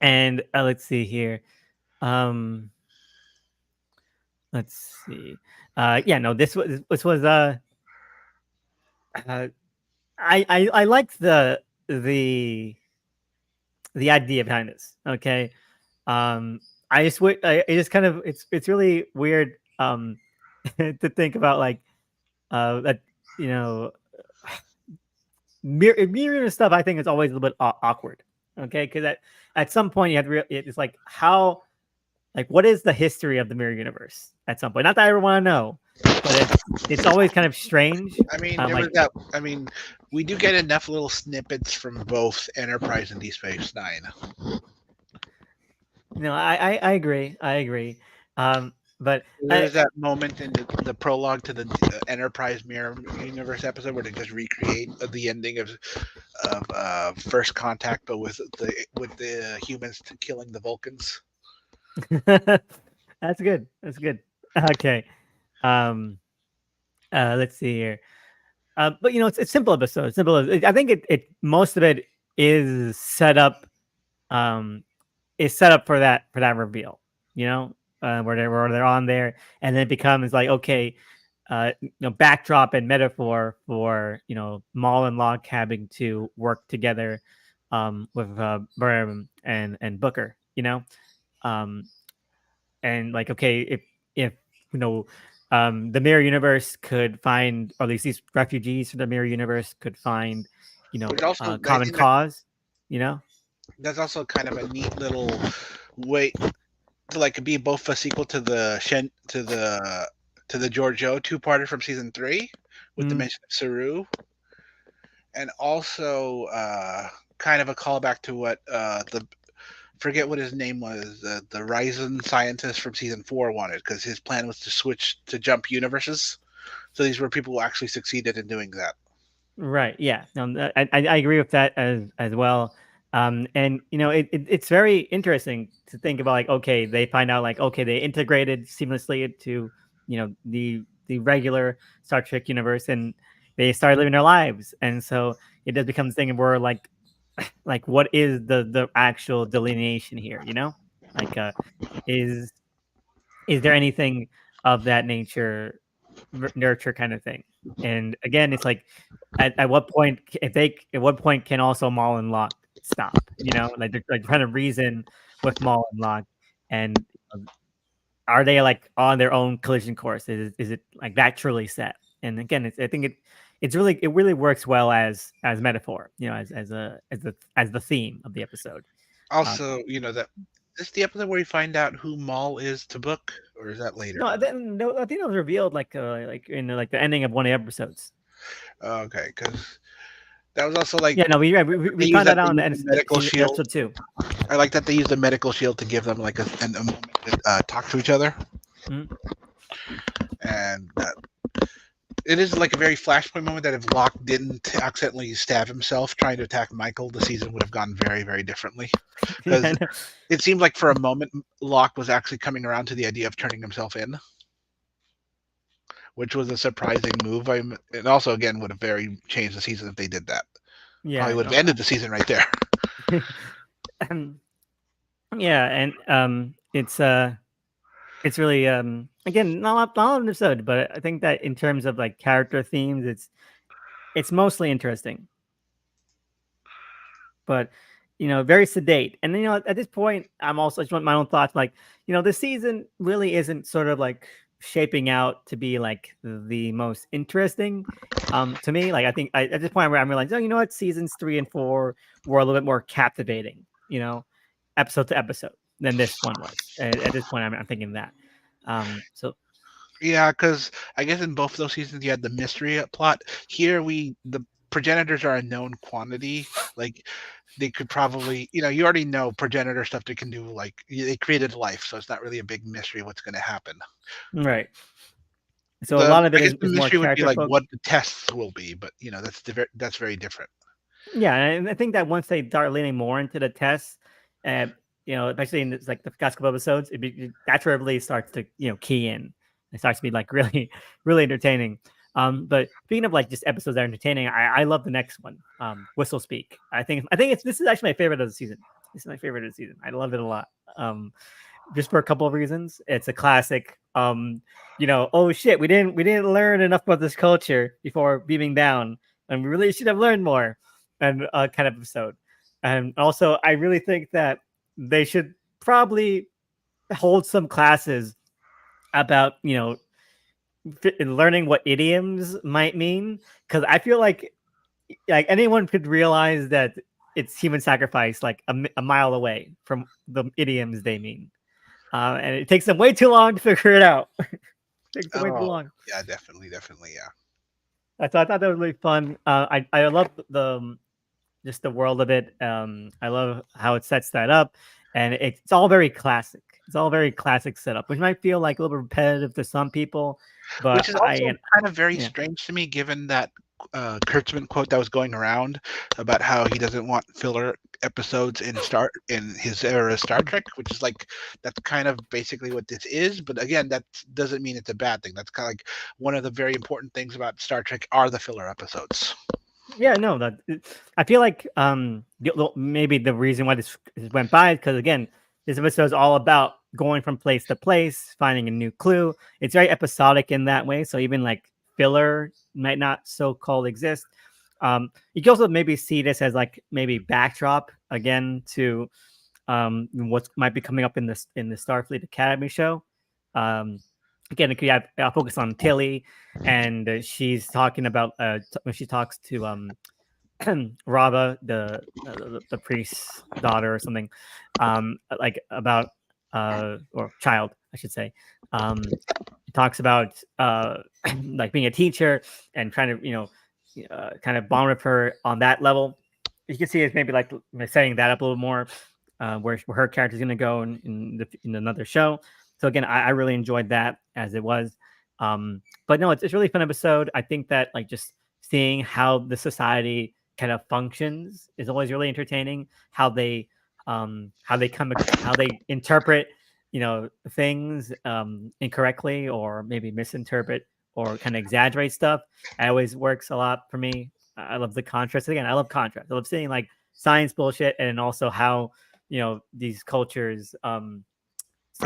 and let's see here. Um, let's see. Yeah. No. This was uh I liked the idea behind this. Okay. I just kind of it's really weird to think about, like, that you know mirror stuff. I think is always a little bit awkward. Okay, because at some point you have to it's like, how, like, what is the history of the mirror universe at some point? Not that I ever want to know, but it's always kind of strange. I mean, there was Like, that. I mean, we do get enough little snippets from both Enterprise and Deep Space Nine. I agree. I agree. But There's that moment in the prologue to the Enterprise Mirror Universe episode where they just recreate the ending of First Contact, but with the humans killing the Vulcans. that's good. That's good. Okay. Um. Let's see here. But it's simple episode. Simple. I think it most of it is set up. Um, is set up for that reveal. You know, where they're on there, and then it becomes like, okay, backdrop and metaphor for Maul and Log having to work together, with Burnham and Booker. Um, and like, okay, if you know the mirror universe could find, or at least these refugees from the mirror universe could find, Which also, I common think that cause. You know. that's also kind of a neat little way to like be both a sequel to the Giorgio two-parter from season 3 with the Mm, mention of Saru, and also kind of a callback to what the forget what his name was, the Ryzen scientist from season 4 wanted, because his plan was to switch to jump universes. So these were people who actually succeeded in doing that. right. Yeah. No, I agree with that as well. And it's very interesting to think about, like, okay, they find out, like, okay, they integrated seamlessly into the regular Star Trek universe, and they started living their lives, and so it does become this thing where, like, what is the actual delineation here? Like, is is there anything of that nature, nurture kind of thing? And again, it's like, at what point, at what point can also Maul and Locke stop? Like, they're like trying to reason with Maul and Locke, and are they, like, on their own collision course? Is it like that truly set? And again, I think it really works well as metaphor, as the theme of the episode. Um, Also, that this the episode where we find out who Maul is to Book, or is that later? No, then no, I think it was revealed like in like the ending of one of the episodes. Okay, because that was also like Yeah, no, they we use found that that they out in the use end the of medical shield. episode 2. I like that they use the medical shield to give them like a moment to talk to each other, Mhm. and it is like a very flashpoint moment that if Locke didn't accidentally stab himself trying to attack Michael, the season would have gone very, very differently. Yeah, Because I know. it seemed like for a moment Locke was actually coming around to the idea of turning himself in, which was a surprising move. And also again would have very changed the season if they did that. Yeah, Probably I would have know. ended the season right there. Yeah, and it's really again not an episode, but I think that in terms of like character themes, it's mostly interesting, but very sedate. And at this point, I just want my own thoughts. Like, this season really isn't sort of like shaping out to be like the most interesting. To me, like I think at this point where I'm realizing, oh, you know what, seasons 3 and 4 were a little bit more captivating, episode to episode than this one was. At this point, I'm thinking that. So Yeah, because I guess in both of those seasons you had the mystery plot. Here the progenitors are a known quantity. Like they could probably, you already know progenitor stuff they can do. Like they created life, so it's not really a big mystery what's going to happen. right. So a lot of I it guess the is more mystery would be character like focused. what the tests will be, but that's very different. Yeah, and I think that once they start leaning more into the tests, and especially in like the past couple episodes, that's where it really starts to key in. It starts to be like really, really entertaining. But speaking of like just episodes that are entertaining, I love the next one, Whistle Speak. I think this is actually my favorite of the season. This is my favorite of the season. I love it a lot. Just for a couple of reasons. It's a classic. Oh shit, we didn't learn enough about this culture before beaming down, and we really should have learned more. And kind of episode. And also, I really think that they should probably hold some classes about learning what idioms might mean, because I feel like anyone could realize that it's human sacrifice like a mile away from the idioms they mean. And it takes them way too long to figure it out. Takes them way too Oh, long. yeah, definitely, yeah. I thought that was really fun. I love just the world of it. I love how it sets that up, and it's all very classic. It's all very classic setup, which might feel like a little repetitive to some people, but Which is also kind of very yeah, strange to me, given that Kurtzman quote that was going around about how he doesn't want filler episodes in his era of Star Trek, which is like that's kind of basically what this is. But again, that doesn't mean it's a bad thing. That's kind of like one of the very important things about Star Trek are the filler episodes. yeah, no, I feel like maybe the reason why this went by is because again, this episode is all about going from place to place, finding a new clue. It's very episodic in that way. So even like filler might not so called exist. You can also maybe see this as like maybe backdrop again to what might be coming up in the Starfleet Academy show. Um, Again, it could have I'll focus on Tilly, and she's talking about when she talks to Rava, the priest's daughter or something, like about or child, I should say. It talks about like being a teacher and trying to kind of bond with her on that level. You can see it's maybe like setting that up a little more, where her character is going to go in another show. So again, I really enjoyed that as it was. But no, it's really fun episode. I think that like just seeing how the society kind of functions is always really entertaining. How they interpret things incorrectly or maybe misinterpret or kind of exaggerate stuff. It always works a lot for me. I love the contrast. Again, I love contrast. I love seeing like science bullshit and also how these cultures I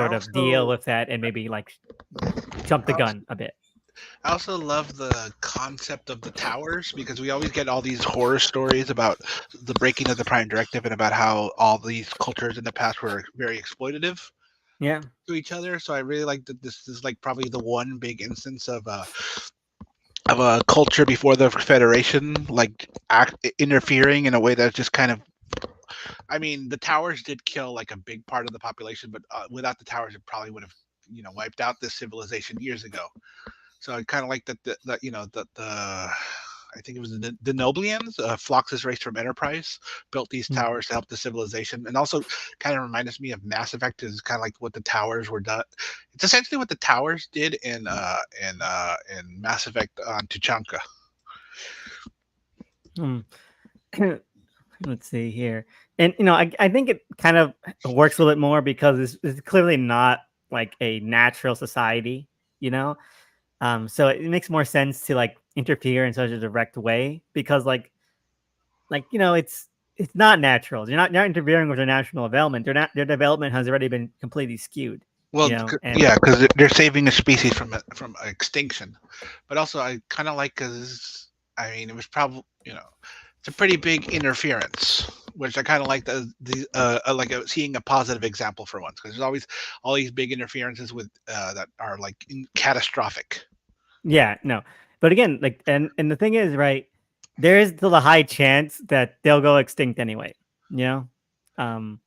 sort of deal also with that and maybe like jump the I also gun a bit. I also love the concept of the towers because we always get all these horror stories about the breaking of the Prime Directive and about how all these cultures in the past were very exploitative Yeah. to each other. So I really like that this is like probably the one big instance of a culture before the Federation like interfering in a way that's just kind of I mean, the towers did kill like a big part of the population, but without the towers, it probably would have, wiped out this civilization years ago. So I kind of like that. I think it was the Noblians, Phlox's race from Enterprise, built these Mm. towers to help the civilization, and also kind of reminds me of Mass Effect. Is kind of like what the towers were done. It's essentially what the towers did in Mass Effect on Tuchanka. Mm. Let's see here. And I think it kind of works a little bit more because it's clearly not like a natural society, you know. So it makes more sense to like interfere in such a direct way because it's not natural. You're not interfering with their national development. Their development has already been completely skewed, Well, and yeah, because they're saving a species from extinction, but also I kind of like because I mean it was probably it's a pretty big interference, which I kind of like seeing a positive example for once because there's always all these big interferences with that are like catastrophic. yeah, no. But again, like and the thing is, right, there is still a high chance that they'll go extinct anyway, you know? Um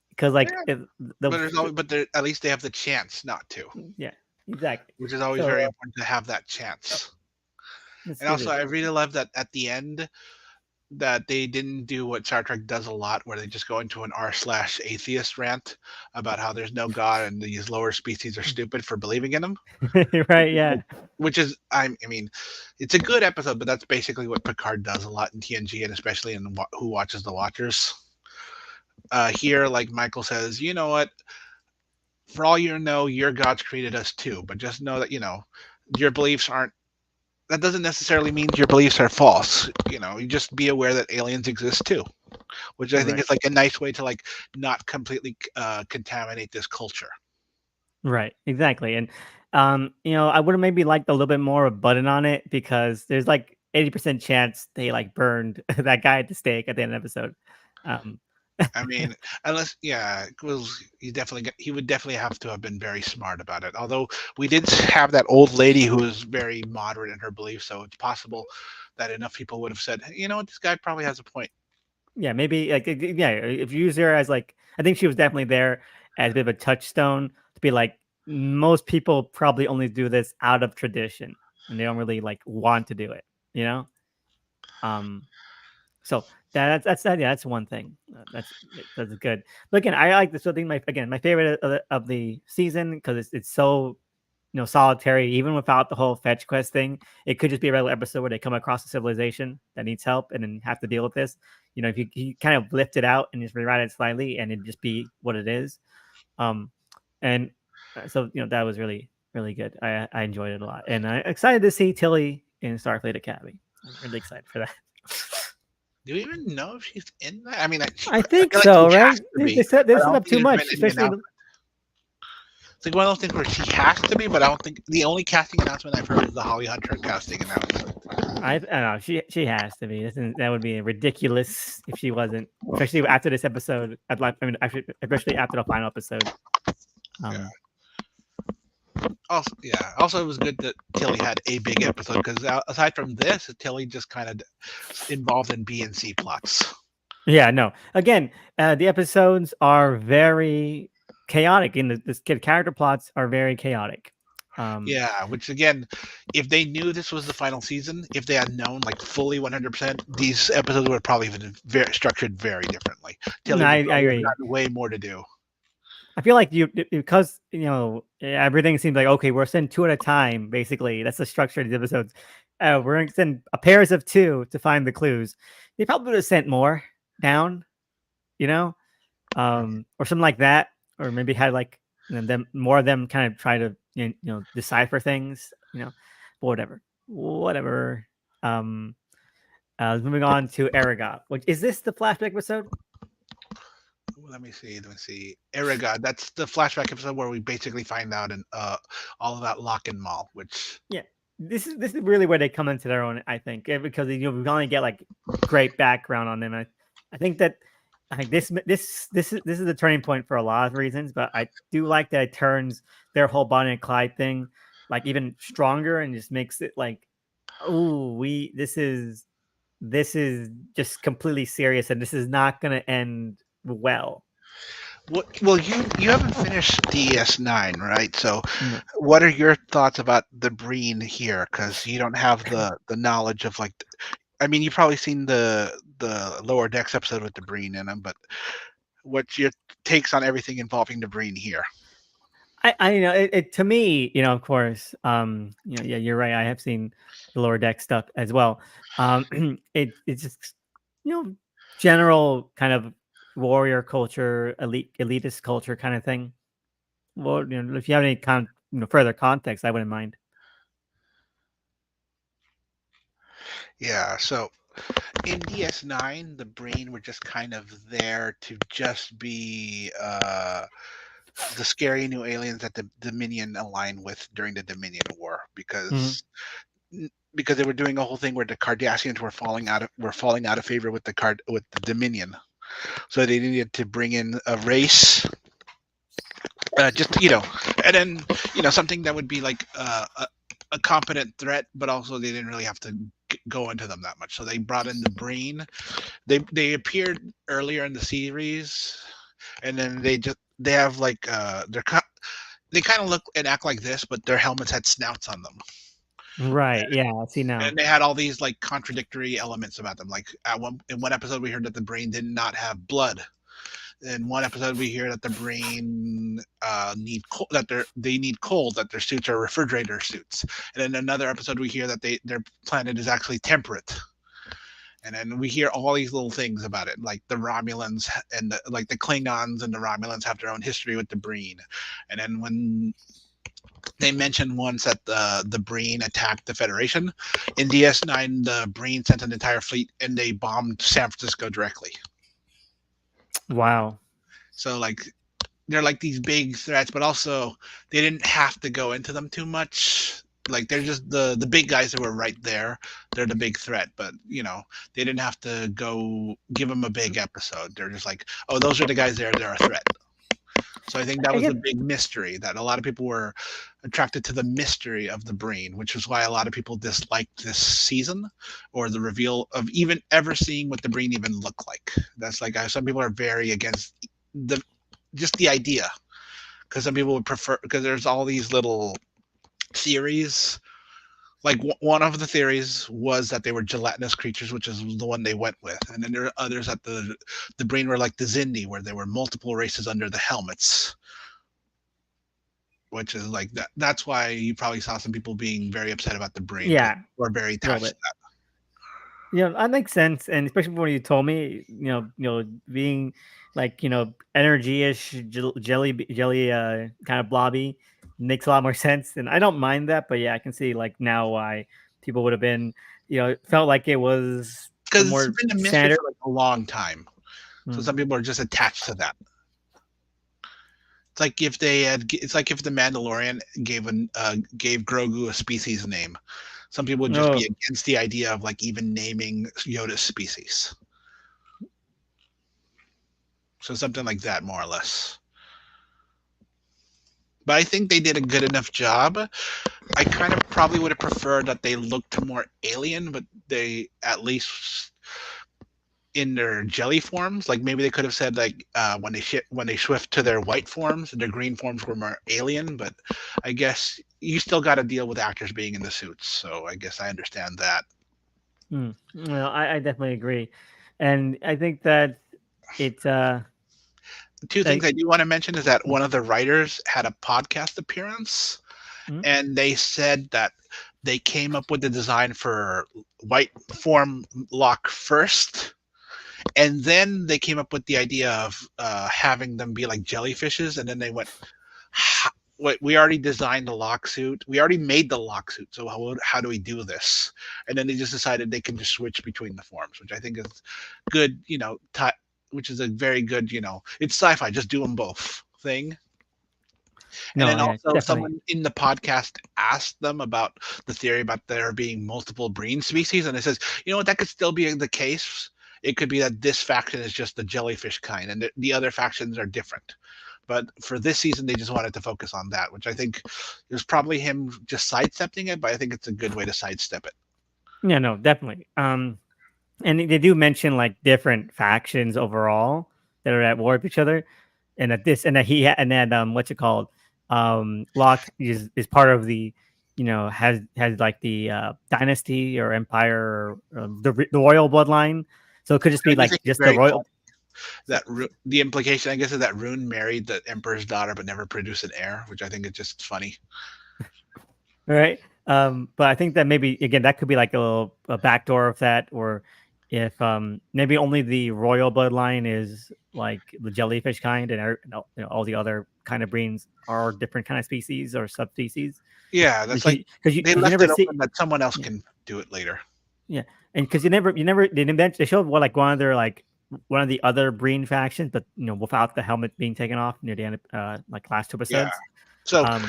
because like Yeah, if the but there's always but at least they have the chance not to, yeah, exactly. which is always So very important to have that chance. this And it also, is. I really love that at the end that they didn't do what Star Trek does a lot, where they just go into an r/atheist rant about how there's no God and these lower species are stupid for believing in them. Right, yeah. Which is, I mean, it's a good episode, but that's basically what Picard does a lot in TNG, and especially in Who Watches the Watchers. Here, like Michael says, you know what? For all you know, your gods created us too, but just know that your beliefs aren't. That doesn't necessarily mean your beliefs are false. You just be aware that aliens exist too, which I think Right. is like a nice way to like not completely contaminate this culture. Right, exactly. And I would have maybe liked a little bit more of a button on it because there's like 80% chance they like burned that guy at the stake at the end of the episode. Um I mean, unless yeah, it was he would definitely have to have been very smart about it. Although we did have that old lady who was very moderate in her beliefs, so it's possible that enough people would have said, hey, you know what, this guy probably has a point. yeah, maybe like yeah, if you use her as like I think she was definitely there as a bit of a touchstone to be like most people probably only do this out of tradition and they don't really like want to do it, you know? Um So yeah, that's one thing. That's good. But again, I like this. I think my favorite of the season because it's so solitary. Even without the whole fetch quest thing, it could just be a regular episode where they come across a civilization that needs help and then have to deal with this. If you kind of lift it out and just rewrite it slightly, and it just be what it is. Um, and so that was really really good. I enjoyed it a lot, and I'm excited to see Tilly in Starfleet Academy. I'm really excited for that. Do you even know if she's in that? I mean, I I think feel like so, she has right? to They be, set but this I don't up think too there's been much, any especially announcement. It's like one of those things where she has to be, but I don't think the only casting announcement I've heard is the Holly Hunter casting announcement. I don't know. She has to be. That would be ridiculous if she wasn't, especially after this episode. I'd like. I mean, actually, especially after the final episode. Yeah. Um, Also, yeah. Also, it was good that Tilly had a big episode because aside from this, Tilly just kind of involved in B and C plots. yeah, no. Again, the episodes are very chaotic, and the character plots are very chaotic. Yeah, which again, if they knew this was the final season, if they had known like fully 100%, these episodes would have probably been very structured very differently. No, Tilly would I probably have agree. gotten way more to do. I feel like because everything seems like okay, we're sending two at a time. Basically, that's the structure of these episodes. We're going to send a pairs of two to find the clues. They probably would have sent more down, you know, or something like that, or maybe had like them more of them kind of try to decipher things, but whatever. Um, Moving on to Aragot. Which is this the flashback episode? Let me see. Let me see. Erigod. That's the flashback episode where we basically find out and all about Lock and Mall, which Yeah, this is really where they come into their own, I think, because we only get like great background on them. I think that I think this is the turning point for a lot of reasons, but I do like that it turns their whole Bonnie and Clyde thing like even stronger and just makes it like, oh, this is just completely serious and this is not going to end well. Well, you haven't finished DS9, right? So, No. what are your thoughts about the Breen here? Because you don't have the knowledge of like, I mean, you've probably seen the Lower Decks episode with the Breen in them, but what's your takes on everything involving the Breen here? You know, it to me, you know, of course, you know, yeah, you're right. I have seen the lower deck stuff as well. It's just, you know, general kind of warrior culture, elitist culture kind of thing. Well, you know, if you have any you know, further context, I wouldn't mind. Yeah, so in DS9, the Breen were just kind of there to just be the scary new aliens that the Dominion aligned with during the Dominion War, Hmm. because they were doing a whole thing where the Cardassians were falling out of favor with with the Dominion, so they needed to bring in a race, just and then something that would be like a competent threat, but also they didn't really have to go into them that much. So they brought in the Breen. They appeared earlier in the series, and then they have like they kind of look and act like this, but their helmets had snouts on them. Right. Yeah. I see now. And they had all these like contradictory elements about them. Like in one episode, we heard that the Breen did not have blood. In one episode, we hear that the Breen they need cold, that their suits are refrigerator suits. And in another episode, we hear that their planet is actually temperate. And then we hear all these little things about it, like the Romulans and like the Klingons and the Romulans have their own history with the Breen. And then when they mentioned once that the Breen attacked the Federation in DS9, the Breen sent an entire fleet and they bombed San Francisco directly. Wow. So like they're like these big threats, but also they didn't have to go into them too much. Like they're just the big guys that were right there. They're the big threat, but they didn't have to go give them a big episode. They're just like, oh, those are the guys there. They're a threat. So I think that I was guess. the big mystery, that a lot of people were attracted to the mystery of the Breen, which is why a lot of people disliked this season or the reveal of even ever seeing what the Breen even look like. That's like some people are very against the just the idea, because some people would prefer, because there's all these little theories. Like one of the theories was that they were gelatinous creatures, which is the one they went with, and then there are others that the Breen were like the Zindi, where there were multiple races under the helmets, which is like that's why you probably saw some people being very upset about the Breen, because Yeah. we're very A little attached bit. to that. Yeah, that makes sense, and especially when you told me, being like, energy-ish, jelly, kind of blobby makes a lot more sense, and I don't mind that, but yeah, I can see like now why people would have been, it felt like it was a Because it's more been a mystery standard. for like a long time, so Mm. some people are just attached to that. It's like if the Mandalorian gave Grogu a species name. Some people would just be Oh, against the idea of like even naming Yoda's species. So something like that, more or less. But I think they did a good enough job. I kind of probably would have preferred that they looked more alien, but they at least in their jelly forms. Like maybe they could have said like when they shift to their white forms, their green forms were more alien. But I guess you still got to deal with actors being in the suits, so I guess I understand that. well, I definitely agree, and I think that it's Two things like. I do want to mention is that one of the writers had a podcast appearance, Mm. and they said that they came up with the design for white form lock first, and then they came up with the idea of having them be like jellyfishes, and then they went, wait, we already designed the lock suit, we already made the lock suit, so how do we do this? And then they just decided they can just switch between the forms, which I think is good, which is a very good, it's sci-fi, just do them both thing. And No, then yeah, also definitely. someone in the podcast asked them about the theory about there being multiple Breen species, and it says, you know what, that could still be the case. It could be that this faction is just the jellyfish kind, and the other factions are different. But for this season, they just wanted to focus on that, which I think is probably him just sidestepping it. But I think it's a good way to sidestep it. Yeah, no, definitely. and they do mention like different factions overall that are at war with each other, and that this and that and that what's it called? Locke is part of the, has like the dynasty or empire or the royal bloodline. So it could just I be just like think it's just the very royal. funny that the implication, I guess, is that Rune married the emperor's daughter but never produced an heir, which I think is just funny. Right. But I think that maybe again that could be like a backdoor of that, or if maybe only the royal bloodline is like the jellyfish kind, and all the other kind of breeds are different kind of species or subspecies. Yeah, that's like they Because you left never it see, open that someone else yeah, can do it later. yeah, and because you never they showed what like one of the other breed factions, but without the helmet being taken off near the end, like last two Yeah. episodes. So Um,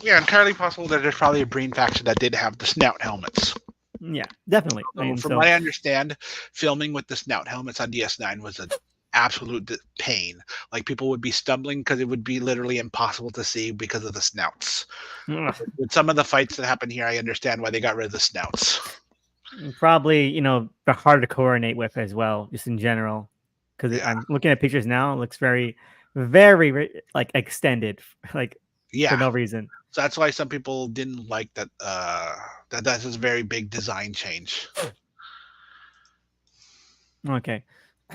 yeah, entirely possible that there's probably a Breen faction that did have the snout helmets. yeah, definitely. I So mean, from so what I understand, filming with the snout helmets on DS9 was an absolute pain. Like people would be stumbling because it would be literally impossible to see because of the snouts. With some of the fights that happen here, I understand why they got rid of the snouts. probably, they're hard to coordinate with as well, just in general. Because Yeah, I'm looking at pictures now, it looks very, very like extended, like for yeah. no reason. So that's why some people didn't like that. That's a very big design change. Okay,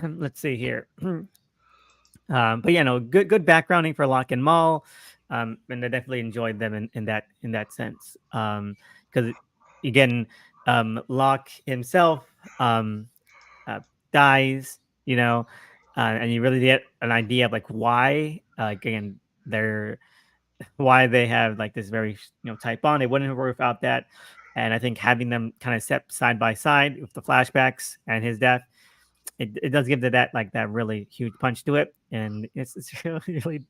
let's see here. But no, good backgrounding for Locke and Maul, and I definitely enjoyed them in that sense. Because again, Locke himself uh, dies, and you really get an idea of like why. Again, they're why they have like this very tight bond. They wouldn't have worked without that, and I think having them kind of set side by side with the flashbacks and his death, it does give that really huge punch to it, and it's really really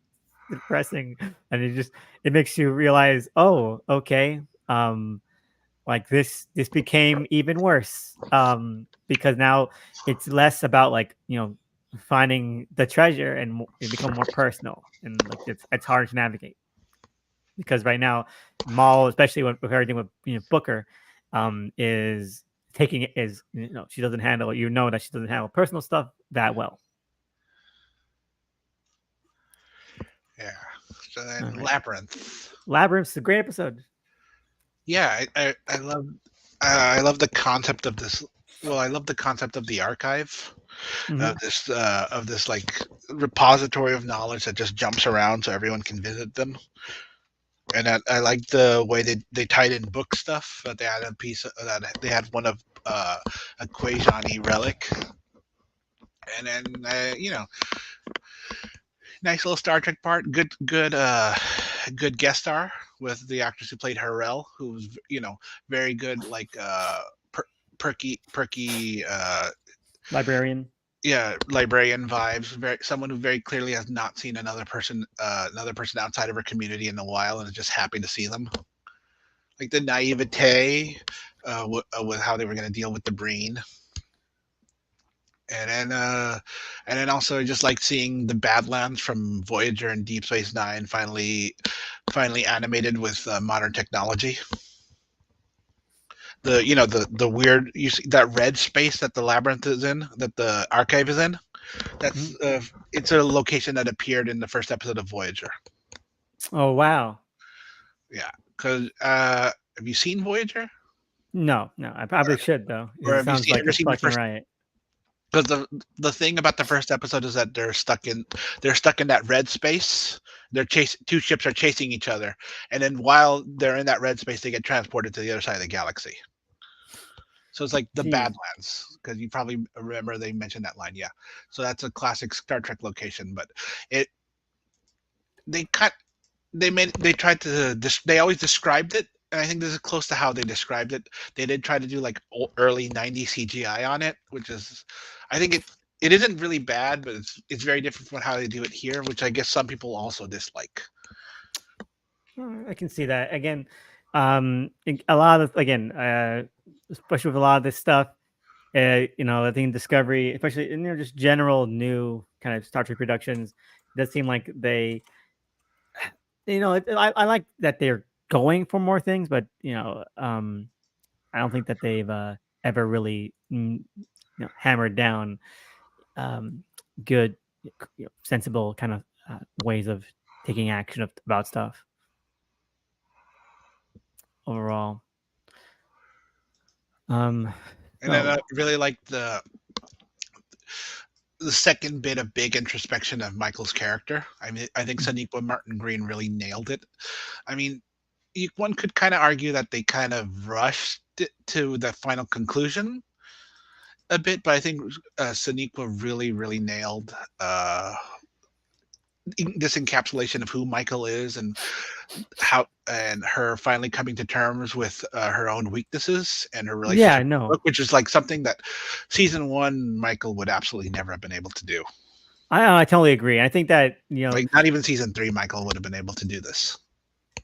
depressing, and it makes you realize, oh, okay, like this became even worse, because now it's less about like finding the treasure, and it become more personal, and like it's hard to navigate because right now Maul, especially with everything with Booker, is taking it is she doesn't handle, that she doesn't handle personal stuff that well. Yeah. So then All right, Labyrinth. Labyrinth's a great episode. Yeah, I love the concept of this. Well, I love the concept of the archive Hmm. of this like repository of knowledge that just jumps around so everyone can visit them. And I like the way they tied in book stuff. That they had a piece of, that they had one of a Quajani relic, and then nice little Star Trek part. Good guest star with the actress who played Harrell, who's very good, like perky Librarian. yeah, librarian vibes. Very someone who very clearly has not seen another person outside of her community in a while, and is just happy to see them. Like the naivete with how they were going to deal with the Breen, and then also just like seeing the Badlands from Voyager and Deep Space Nine finally animated with modern technology. The weird, you see that red space that the labyrinth is in, that the archive is in. That's Mhm. it's a location that appeared in the first episode of Voyager. Oh wow. Yeah, because have you seen Voyager, No, no, I probably should though. or It have you sounds like ever a seen the fucking first? riot. Because the thing about the first episode is that they're stuck in that red space. Two ships are chasing each other, and then while they're in that red space, they get transported to the other side of the galaxy. So it's like the Jeez. Badlands, because you probably remember they mentioned that line. Yeah, so that's a classic Star Trek location, but it they cut they tried to they always described it, and I think this is close to how they described it. They did try to do like early '90s CGI on it, which is I think it isn't really bad, but it's very different from how they do it here, which I guess some people also dislike. I can see that again. A lot of again, especially with a lot of this stuff. I think Discovery, especially in just general new kind of Star Trek productions, it does seem like they, I like that they're going for more things, but I don't think that they've ever really. hammered down um, good, sensible kind of ways of taking action about stuff overall. Um, And then I so really like the second bit of big introspection of Michael's character. I mean, I think Sonequa Martin Green really nailed it. I mean, one could kind of argue that they kind of rushed it to the final conclusion a bit, but I think Sonequa really, really nailed this encapsulation of who Michael is and how, and her finally coming to terms with her own weaknesses and her yeah, relationship with no, Brooke, which is like something that season one Michael would absolutely never have been able to do. I totally agree. I think that Like not even season three, Michael would have been able to do this.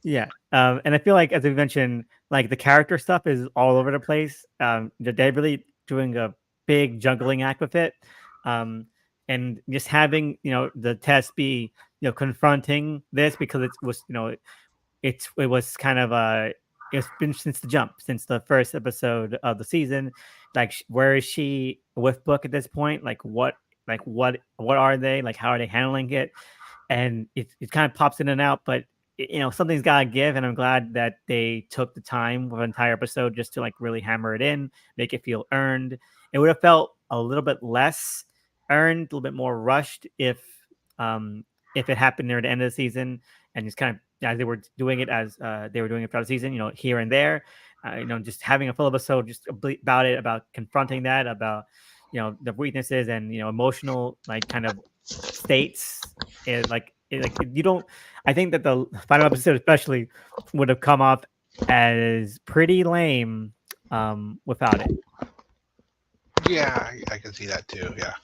yeah, and I feel like as we mentioned, like the character stuff is all over the place. They're really doing a big juggling act with it, um, and just having the test be confronting this because it was it was kind of it's been since the jump, since the first episode of the season. Like, where is she with Book at this point? What are they like? How are they handling it? And it kind of pops in and out, but something's got to give, and I'm glad that they took the time with an entire episode just to like really hammer it in, make it feel earned. It would have felt a little bit less earned, a little bit more rushed um if it happened near the end of the season and just kind of as they were doing it as they were doing it throughout the season, here and there, just having a full episode just about it, about confronting that, about the weaknesses and emotional like kind of states. You don't. I think that the final episode especially would have come off as pretty lame without it. Yeah, I can see that too. Yeah.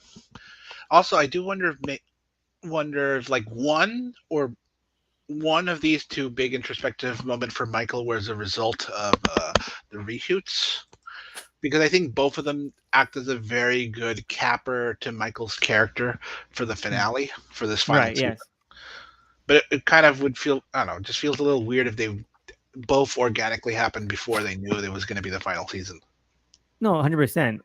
Also, I do wonder if like one of these two big introspective moments for Michael was a result of the reshoots, because I think both of them act as a very good capper to Michael's character for the Mm. finale for this final Right. season. Yes. But it kind of would feel, I don't know, it just feels a little weird if they both organically happened before they knew it was going to be the final season. No, 100%.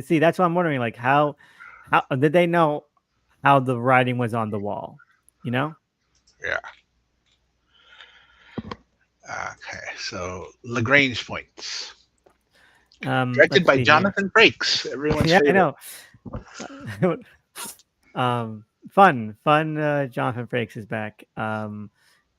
See, that's what I'm wondering. Like, how did they know how the writing was on the wall? You know. Yeah. Okay. So Lagrange points, directed Let's by see here. Jonathan Frakes, everyone's Yeah, I favorite. know. Fun. Jonathan Frakes is back. And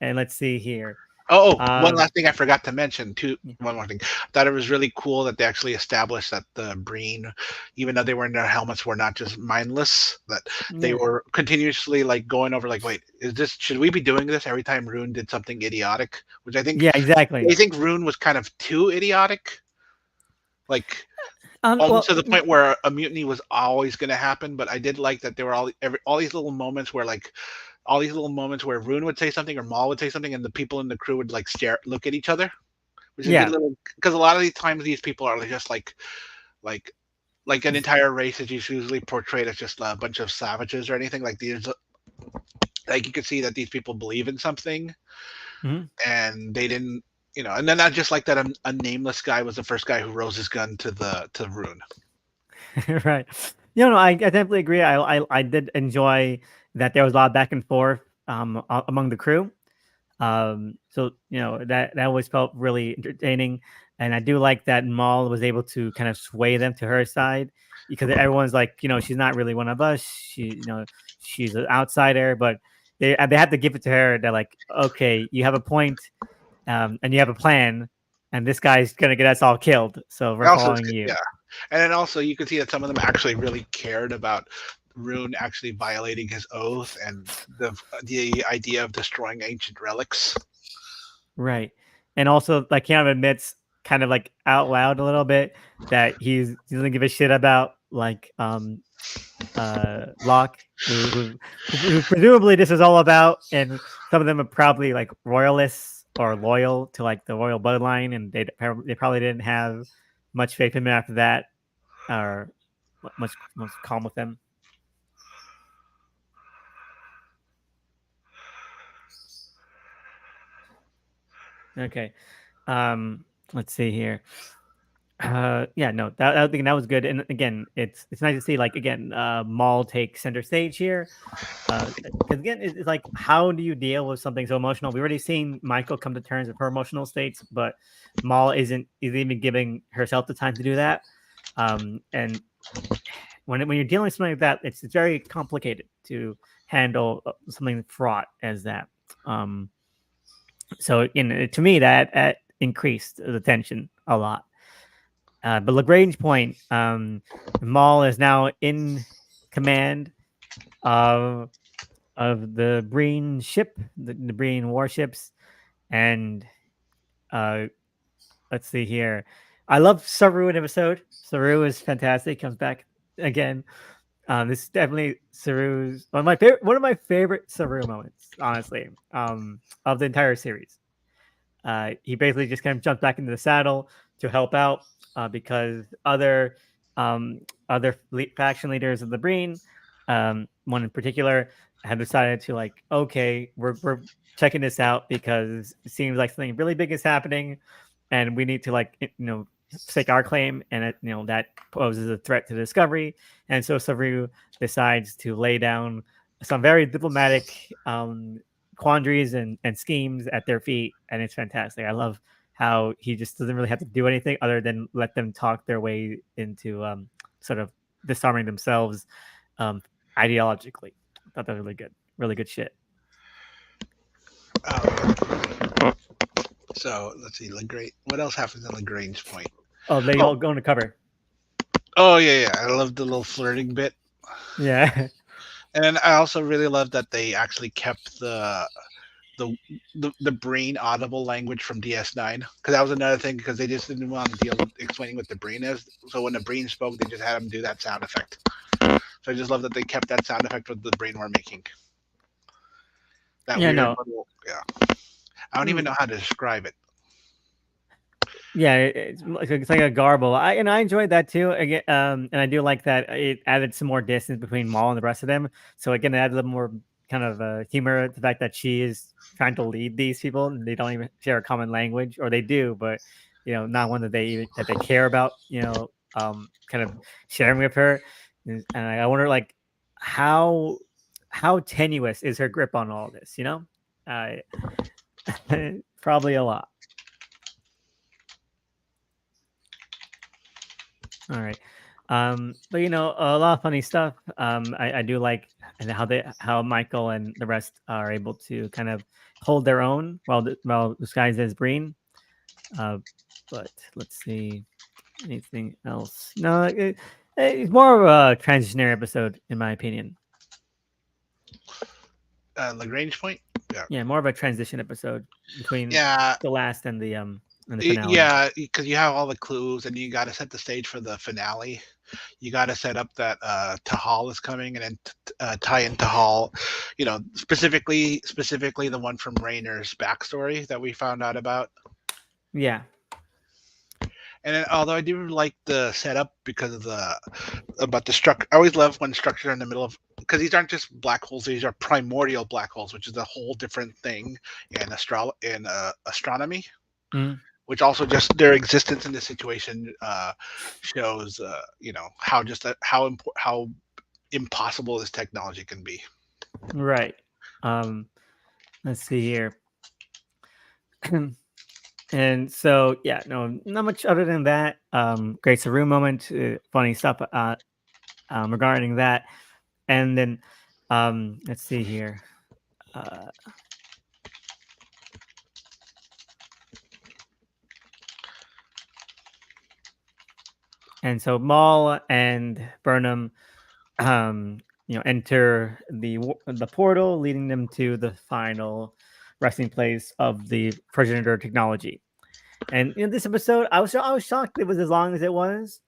let's see here. One Um, last thing I forgot to mention too. yeah, One more thing. I thought it was really cool that they actually established that the Breen, even though they were in their helmets, were not just mindless. That they yeah, were continuously like going over, like, wait, is this? Should we be doing this every time Rune did something idiotic? Which yeah, I exactly. think Rune was kind of too idiotic, like almost Well, to the point where a mutiny was always going to happen. But I did like that there were all these little moments where like all these little moments where Rune would say something or Maul would say something, and the people in the crew would like look at each other, which is a good yeah, little, because a lot of these times these people are just like like an entire race is usually portrayed as just a bunch of savages or anything like these. Like you could see that these people believe in something, mhm. and they didn't, and then not just like that. A nameless guy was the first guy who rose his gun to Rune. Right. No, I definitely agree. I did enjoy that there was a lot of back and forth among the crew. So that always felt really entertaining, and I do like that Maul was able to kind of sway them to her side because everyone's like, she's not really one of us. She's an outsider, but they have to give it to her. They're like, okay, you have a point, and you have a plan, and this guy's gonna get us all killed, so we're Also, following you. yeah, and then also you could see that some of them actually really cared about Rune actually violating his oath and the idea of destroying ancient relics. Right. And also, like, kind of admits kind of like out loud a little bit that he doesn't give a shit about like Locke, who presumably this is all about, and some of them are probably like royalists or loyal to like the royal bloodline, and they probably didn't have much faith in him after that, or much calm with them. Okay. Let's see here. Yeah, no, that I think that was good. And again, it's nice to see like again, Maul take center stage here. Because again, it's like how do you deal with something so emotional? We already seen Michael come to terms with her emotional states, but Maul isn't even giving herself the time to do that. And when you're dealing with something like that, it's very complicated to handle something fraught as that. Um, so to me, that increased the tension a lot. But Lagrange Point, Maul is now in command of the Breen ship, the Breen warships, and uh, let's see here. I love Saru in episode. Saru is fantastic. Comes back again. This is definitely Saru's one of my favorite Saru moments, honestly, of the entire series. He basically just kind of jumped back into the saddle to help out because um, other faction leaders of the Breen, one in particular, have decided to like, okay, we're checking this out because it seems like something really big is happening, and we need to like stake our claim, and that poses a threat to discovery, and so Saru decides to lay down some very diplomatic quandaries and schemes at their feet, and it's fantastic. I love how he just doesn't really have to do anything other than let them talk their way into sort of disarming themselves um, ideologically. I thought that was really good shit. So let's see, Lagrange. What else happens in Lagrange Point? Oh, they Oh, all go into cover. oh yeah, yeah. I love the little flirting bit, Yeah, and then I also really love that they actually kept the the brain audible language from DS9 because that was another thing because they just didn't want to deal with explaining what the brain is. So when the brain spoke, they just had them do that sound effect. So I just love that they kept that sound effect with the brain we're making. That yeah, weird no, little I don't even mm, know how to describe it. yeah, it's like a garble. I enjoyed that too. Again, and I do like that it added some more distance between Maul and the rest of them. So again, it added a little more kind of humor. The fact that she is trying to lead these people, and they don't even share a common language, or they do, but not one that they care about. Kind of sharing with her, and I wonder like how how tenuous is her grip on all this. Uh, probably a lot. All right. But a lot of funny stuff. I do like and how Michael and the rest are able to kind of hold their own while disguised as Breen. Uh, but let's see anything else. No, it's more of a transitionary episode in my opinion. Lagrange Point. Yeah, Yeah, more of a transition episode between yeah, the last and the finale. yeah. Because you have all the clues, and you got to set the stage for the finale. You got to set up that Tahal is coming, and then tie in Tahal. Specifically the one from Rayner's backstory that we found out about. Yeah, And then, although I do like the setup because of the about the structure, I always love when structures are in the middle of because these aren't just black holes; these are primordial black holes, which is a whole different thing in astronomy. mm, Which also just their existence in this situation shows, how just how impossible this technology can be. right. Let's see here. And so, yeah, no, not much other than that. Great Saru moment, funny stuff regarding that. And then, let's see here. Uh, and so Maul and Burnham, enter the portal, leading them to the final resting place of the progenitor technology. And in this episode, I was shocked it was as long as it was,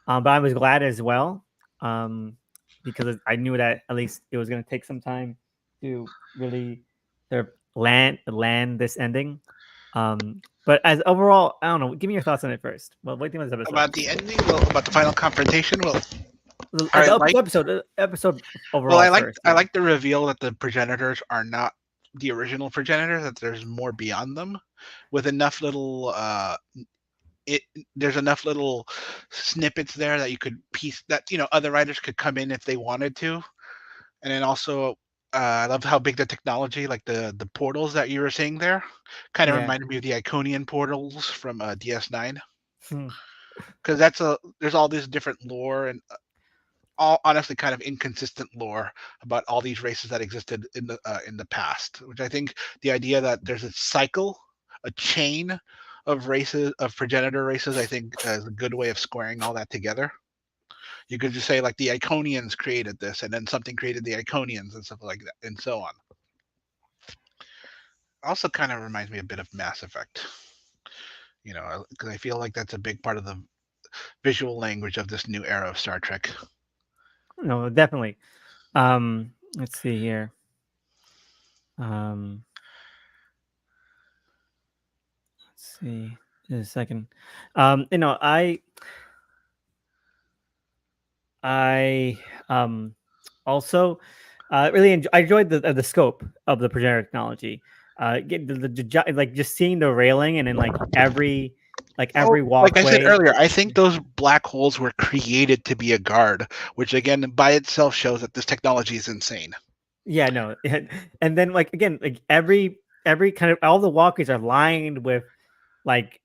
but I was glad as well, um, because I knew that at least it was going to take some time to really sort of land this ending. But as overall, I don't know. Give me your thoughts on it first. Well, what do you think of this episode? About the ending, well, about the final confrontation, well, I The like episode well, overall first. I Yeah, like the reveal that the progenitors are not the original progenitors; that there's more beyond them, with enough little it there's enough little snippets there that you could piece that other writers could come in if they wanted to. And then also, I love how big the technology, like the portals that you were saying there, kind of Yeah. reminded me of the Iconian portals from DS9. Hmm. Because there's all this different lore and all honestly kind of inconsistent lore about all these races that existed in the past. Which I think the idea that there's a cycle, a chain of races of progenitor races, I think is a good way of squaring all that together. You could just say like the Iconians created this, and then something created the Iconians and stuff like that, and so on. Also, kind of reminds me a bit of Mass Effect, because I feel like that's a big part of the visual language of this new era of Star Trek. No, definitely. Let's see here. Um, let's see. Just a second. You know, I also really I enjoyed the scope of the projector technology. Get like just seeing the railing and then like Oh, every like I said walkway. earlier, I think those black holes were created to be a guard, which again by itself shows that this technology is insane. Yeah, no, and then like again, like every kind of all the walkways are lined with like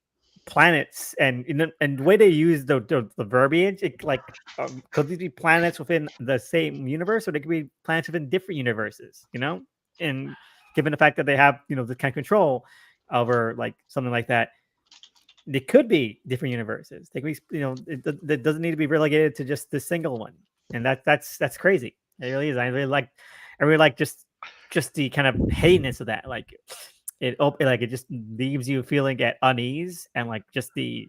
planets, and and the way they use the verbiage, it, like could these be planets within the same universe, or they could be planets within different universes, you know? And given the fact that they have the kind of control over like something like that, they could be different universes. They could be, it doesn't need to be relegated to just the single one, and that's crazy. It really is. I really like just the kind of heyness of that. Like like it just leaves you feeling at unease, and like just the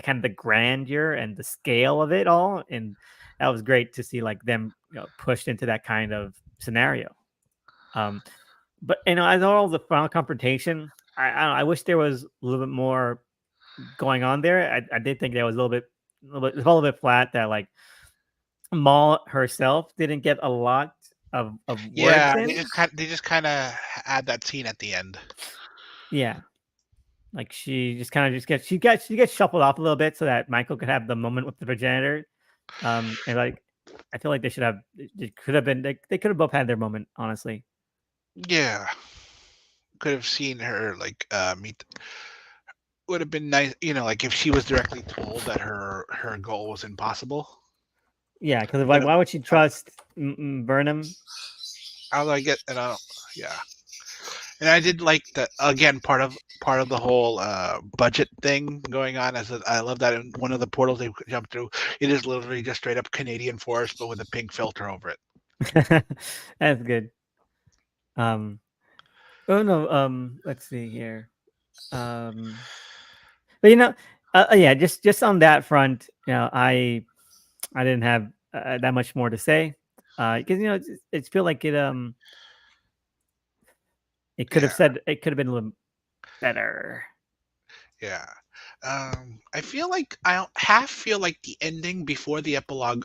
kind of the grandeur and the scale of it all, and that was great to see like them pushed into that kind of scenario. Um, but as all the final confrontation, I don't know, I wish there was a little bit more going on there. I did think that was a little bit flat. That like Maul herself didn't get a lot of words Yeah, in. they just kind of add that scene at the end. Yeah, like she just kind of just gets she gets shuffled off a little bit so that Michael could have the moment with the progenitor. And like I feel like they could have been they could have both had their moment, honestly. Yeah, could have seen her like meet. Would have been nice, like if she was directly told that her goal was impossible. Yeah, because Then like why would she trust Burnham? although I get, and I don't, yeah. And I did like that again. Part of the whole budget thing going on. I love that in one of the portals they jump through, it is literally just straight up Canadian forest, but with a pink filter over it. That's good. Um, oh no, let's see here. Um, but yeah, just on that front, I didn't have that much more to say because it's feel like Yeah, it could have been a little better. yeah. I feel like I half feel like the ending before the epilogue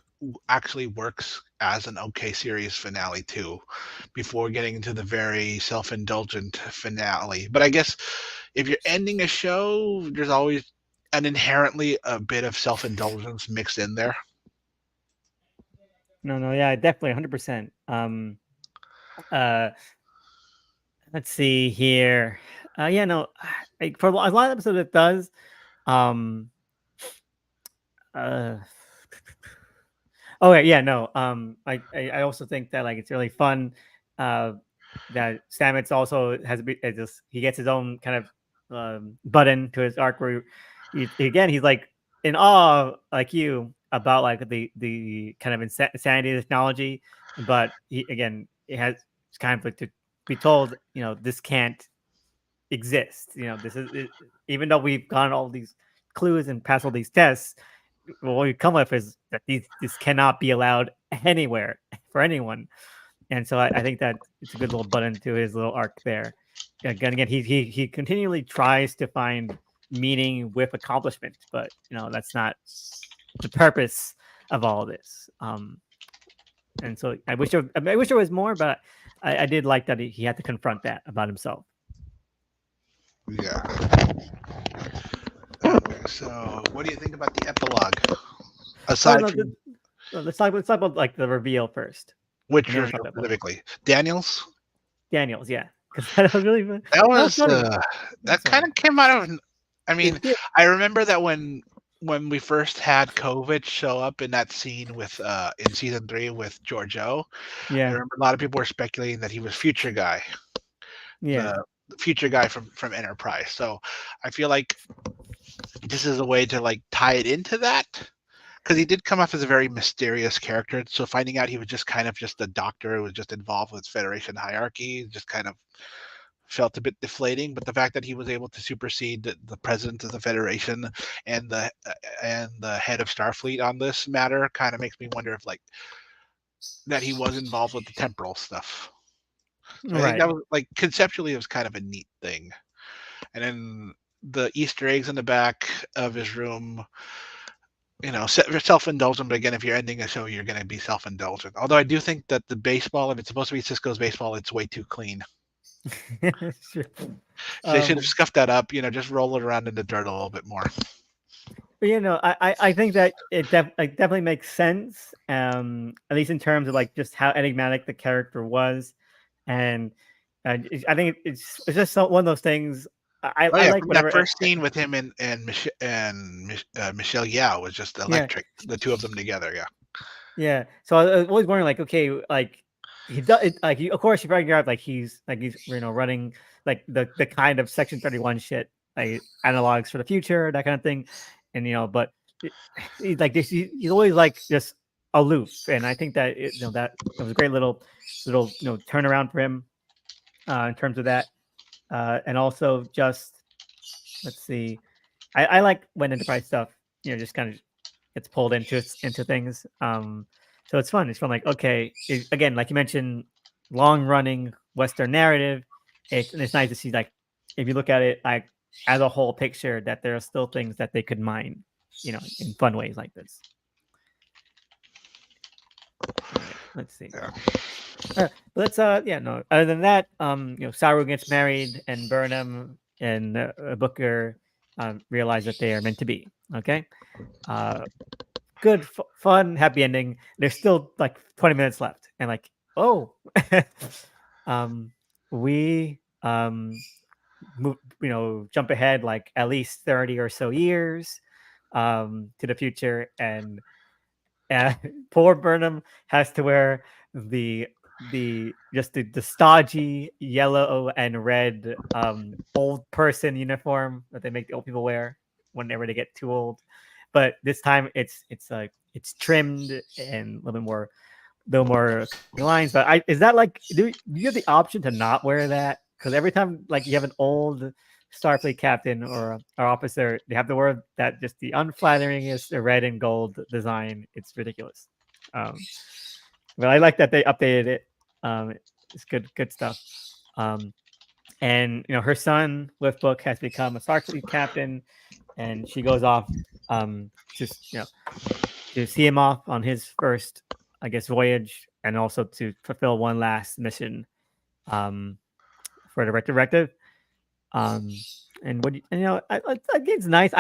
actually works as an okay series finale too, before getting into the very self-indulgent finale. But I guess if you're ending a show, there's always an inherently a bit of self-indulgence mixed in there. No, no, yeah, definitely 100%. Uh, let's see here. Yeah, no, like for a lot of episodes it does. Um, uh, oh yeah, no. I also think that like it's really fun. Uh, that Stamets also just he gets his own kind of button to his arc where again he's like in awe like you about like the kind of insanity of technology, but he again it has it's kind of like to be told this can't exist. This is even though we've gone all these clues and passed all these tests, what we come with is that this cannot be allowed anywhere for anyone. And so I think that it's a good little button to his little arc there. Again, he continually tries to find meaning with accomplishment, but that's not the purpose of all of this. And so I wish there was more, but I did like that he had to confront that about himself. Yeah. So, what do you think about the epilogue? Oh Aside no, from let's talk about like the reveal first, and which then we'll talk reveal about epilogue. specifically? Daniels? Daniels, yeah, because that was really fun. That That was was funny. that That's kind funny. of came out of. I mean, Yeah, I remember that when we first had COVID show up in that scene with in season 3 with Giorgio. I yeah, remember a lot of people were speculating that he was Future Guy, yeah. the Future Guy from Enterprise. So I feel like this is a way to like tie it into that because he did come off as a very mysterious character. So finding out he was just kind of just a doctor who was just involved with Federation hierarchy just kind of felt a bit deflating. But the fact that he was able to supersede the president of the Federation and the head of Starfleet on this matter kind of makes me wonder if like that he was involved with the temporal stuff. So I think that Right. was like conceptually it was kind of a neat thing. And then the Easter eggs in the back of his room, self-indulgent. But again, if you're ending a show, you're going to be self-indulgent. Although I do think that the baseball, if it's supposed to be Cisco's baseball, it's way too clean. Sure. So they should have Um, scuffed that up. Just roll it around in the dirt a little bit more. but I think that like definitely makes sense. At least in terms of like just how enigmatic the character was, and I think it's just one of those things. Oh I yeah, like from that whatever. first scene with him and Michelle Yao was just Yeah, electric. The two of them together, yeah. yeah. So I was always wondering, like, okay, like he does, like, of course, you figure out like he's running like the kind of Section 31 shit, like analogs for the future, that kind of thing, and but it, he's like this. He's always like just aloof, and I think that that it was a great little turnaround for him in terms of that, and also just let's see, I like when Enterprise stuff just kind of gets pulled into things. So it's fun. It's fun. Like okay, again, like you mentioned, long running Western narrative. It's nice to see like if you look at it like as a whole picture that there are still things that they could mine, in fun ways like this. All right, let's see. Yeah. But let's yeah, no. Other than that, Saru gets married, and Burnham and Booker realize that they are meant to be. Okay, uh, good, fun, happy ending. There's still like 20 minutes left, and like, oh, um, we move, jump ahead like at least 30 or so years to the future, and poor Burnham has to wear the the stodgy yellow and red old person uniform that they make the old people wear whenever they get too old. But this time it's like it's trimmed and a little more lines. But is that like do you have the option to not wear that? Because every time like you have an old Starfleet captain or officer, they have to wear that just the unflatteringest red and gold design. It's ridiculous. Um, but I like that they updated it. It's good stuff. Um, and her son with Book has become a Starfleet captain, and she goes off just to see him off on his first, I guess, voyage, and also to fulfill one last mission um, for the directive. Um, and what I think it's nice.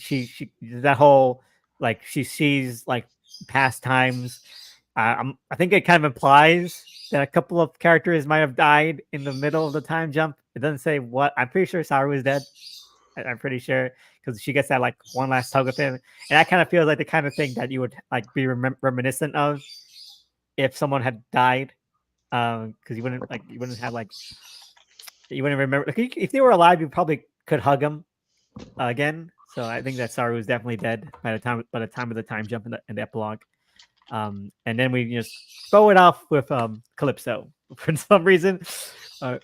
She that whole like she sees like past times. I think it kind of implies that a couple of characters might have died in the middle of the time jump. It doesn't say what. I'm pretty sure Saru is dead. I'm pretty sure because she gets that like one last tug of him, and that kind of feels like the kind of thing that you would like be reminiscent of if someone had died. Because you wouldn't have like you wouldn't remember like, if they were alive, you probably could hug them again. So I think that Saru is definitely dead by the time of the time jump in the epilogue. And then we just throw it off with Calypso for some reason.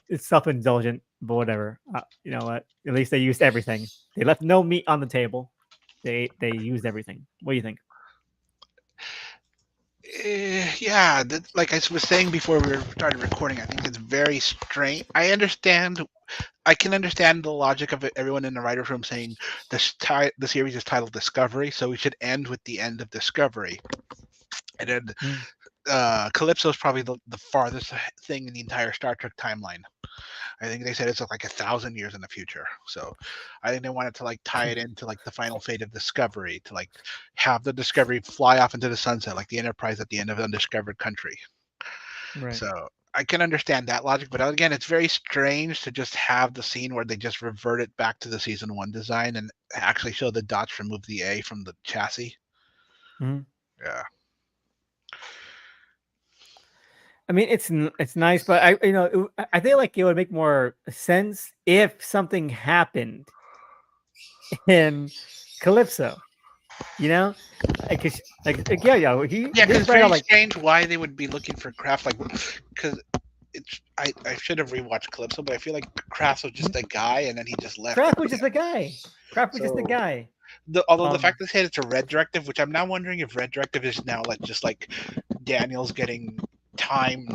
It's self-indulgent, but whatever. You know what? At least they used everything. They left no meat on the table. They used everything. What do you think? Yeah, like I was saying before we started recording, I think it's very strange. I can understand the logic of it, everyone in the writers' room saying the series is titled Discovery, so we should end with the end of Discovery. And then Mm. Calypso is probably the farthest thing in the entire Star Trek timeline. I think they said it's like 1,000 years in the future. So I think they wanted to like tie it into like the final fate of Discovery, to like have the Discovery fly off into the sunset like the Enterprise at the end of Undiscovered Country. Right. So I can understand that logic, but again, it's very strange to just have the scene where they just revert it back to the season one design and actually show the dots remove the A from the chassis. Mhm. Yeah. I mean, it's nice, but I feel like it would make more sense if something happened in Calypso. You know, yeah, he Yeah, because this it's right out very like strange why they would be looking for Kraft, like, because it's I should have rewatched Calypso, but I feel like Kraft was just a guy and then he just left at Kraft was the just a end. guy. Kraft was just a So guy. although the Um, fact that they said it's a red directive, which I'm now wondering if red directive is now like just like Daniel's getting time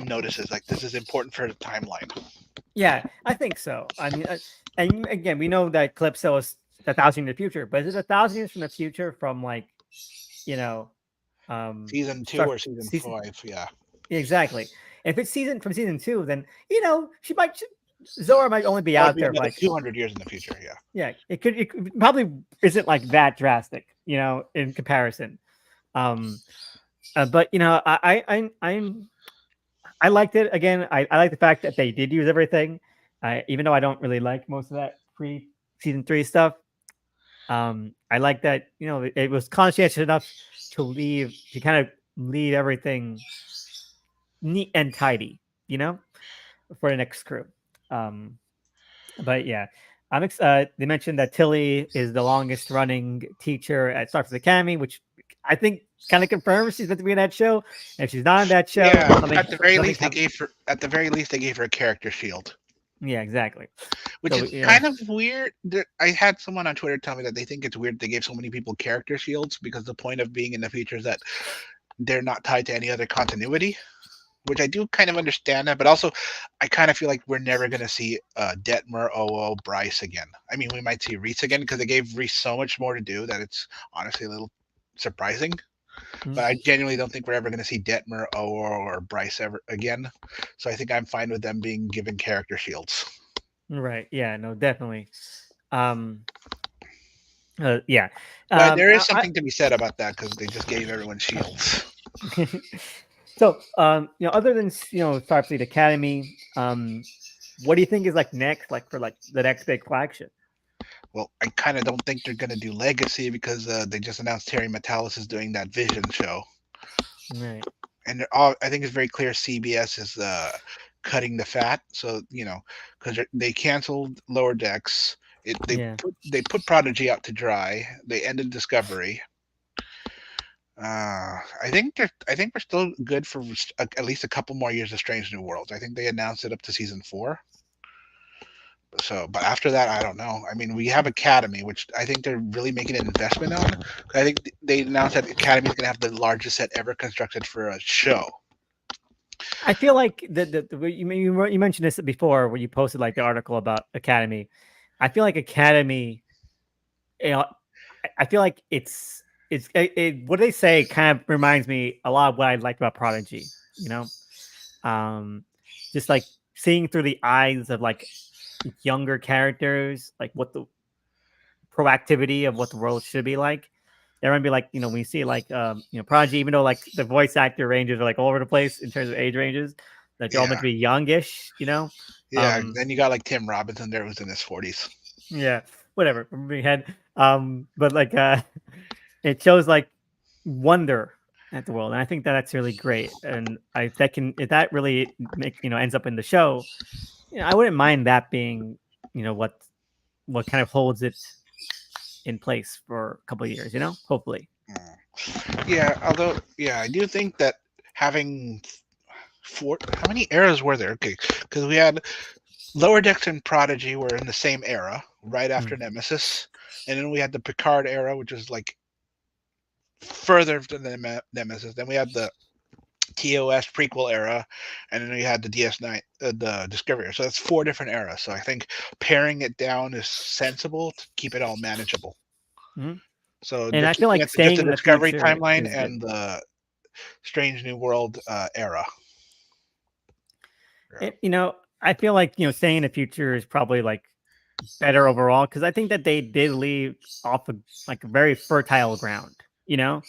notices, like this is important for the timeline. yeah, I think so. I mean, and again, we know that Calypso is 1,000 years in the future, but is it 1,000 years from the future from like you know, Season two start or season season? five, yeah. Exactly. If it's season 2, then Zora might only be That would out be there another like 200 years in the future, yeah. yeah. It probably isn't like that drastic, in comparison. Um, but I liked it again. I like the fact that they did use everything, even though I don't really like most of that pre season 3 stuff. I like that it was conscientious enough to kind of leave everything neat and tidy, you know, for the next crew. Um, but yeah, they mentioned that Tilly is the longest running teacher at Starfleet Academy, which I think kind of confirms she's meant to be in that show. And if she's not in that show, Yeah, something at the very something's least happened. they gave her a character shield. Yeah, exactly. Which So is kind of weird. I had someone on Twitter tell me that they think it's weird they gave so many people character shields because the point of being in the future is that they're not tied to any other continuity, which I do kind of understand that, but also I kind of feel like we're never going to see Detmer, Oo, Bryce again. I mean, we might see Reese again because they gave Reese so much more to do that it's honestly a little surprising. But Mhm. I genuinely don't think we're ever going to see Detmer, Oo, or Bryce ever again. So I think I'm fine with them being given character shields. Right. Yeah. No. Definitely. Um. Yeah. But there is I, something to be said about that because they just gave everyone shields. so, other than Starfleet Academy, what do you think is like next, like for like the next big flagship? Well, I kind of don't think they're going to do Legacy because they just announced Terry Metalis is doing that Vision show. Right. And I think it's very clear CBS is cutting the fat. So, because they canceled Lower Decks. Yeah. They put Prodigy out to dry. They ended Discovery. I think we're still good for at least a couple more years of Strange New Worlds. I think they announced it up to season 4. So, but after that, I don't know. I mean, we have Academy, which I think they're really making an investment on. I think they announced that Academy is going to have the largest set ever constructed for a show. I feel like you mentioned this before when you posted like the article about Academy. I feel like Academy, you know, I feel like what they say kind of reminds me a lot of what I liked about Prodigy. You know, um, just like seeing through the eyes of like younger characters, like what the proactivity of what the world should be like. There might be like, when you see like Prodigy, even though like the voice actor ranges are like all over the place in terms of age ranges, like they're all meant Yeah, to be youngish. yeah. Um, Then you got like Tim Robinson there, who's in his 40s. yeah, whatever. From my head. But like it shows like wonder at the world. And I think that that's really great. And if that really ends up in the show, I wouldn't mind that being, what kind of holds it in place for a couple of years, hopefully. Yeah, although yeah, I do think that having four. How many eras were there? Okay, because we had Lower Decks and Prodigy were in the same era, right after Mm. Nemesis, and then we had the Picard era, which is like further than the Nemesis. Then we had the TOS prequel era, and then we had the DS9, the Discovery era. So that's 4 different eras. So I think paring it down is sensible to keep it all manageable. Mhm. So And they're I feel keeping like it to just staying the in the Discovery future timeline is good. and the Strange New World era. Yeah. It, I feel like staying in the future is probably like better overall because I think that they did leave off of like a very fertile ground. You know,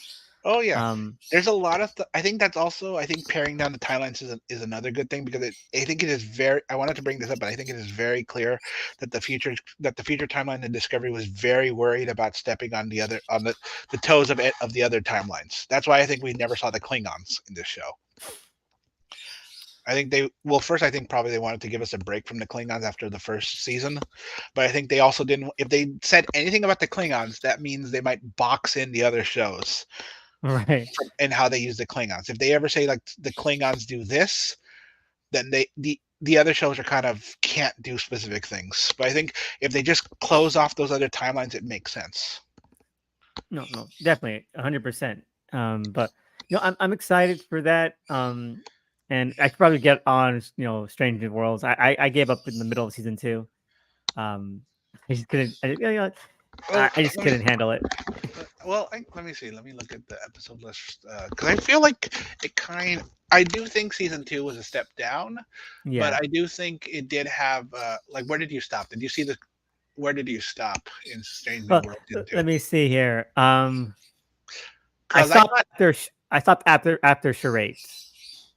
Oh yeah, um, there's a lot of. I think that's also. I think paring down the timelines is another good thing because I think it is very. I wanted to bring this up, but I think it is very clear that the future timeline and Discovery was very worried about stepping on the toes of the other timelines. That's why I think we never saw the Klingons in this show. I think first I think probably they wanted to give us a break from the Klingons after the first season, but I think they also didn't. If they said anything about the Klingons, that means they might box in the other shows right. and how they use the Klingons. If they ever say like the Klingons do this, then the other shows are kind of can't do specific things. But I think if they just close off those other timelines, it makes sense. No, no, definitely 100%. But I'm excited for that. And I could probably get on, Strange New Worlds. I gave up in the middle of season 2. Um, I just couldn't. Well, I just let me couldn't handle it. let me see. Let me look at the episode list because I feel like it kind. I do think season 2 was a step down, but Yeah. I do think it did have like where did you stop? Did you see the where did you stop in Strange New Well, World season 2? let me see here. Because I thought, I stopped after charades.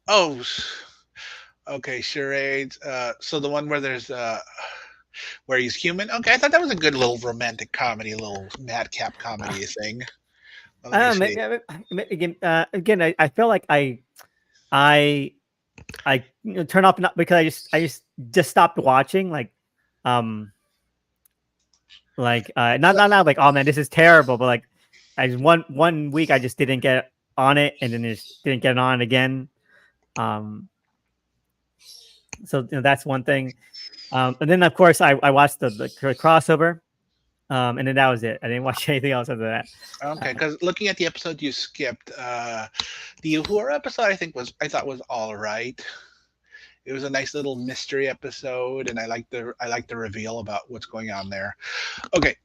oh, okay, charades. So the one where there's where he's human. Okay, I thought that was a good little romantic comedy, little madcap comedy thing. Well, let me see. Again, I feel like I turn off not because I just stopped watching um not like oh man this is terrible but like I just one week I just didn't get on it and then just didn't get on it again. um so that's one thing. And then of course I watched the crossover. And then that was it. I didn't watch anything else after that. Okay, because looking at the episode you skipped, the Uhura episode, I thought was all right. It was a nice little mystery episode, and I like the reveal about what's going on there. Okay,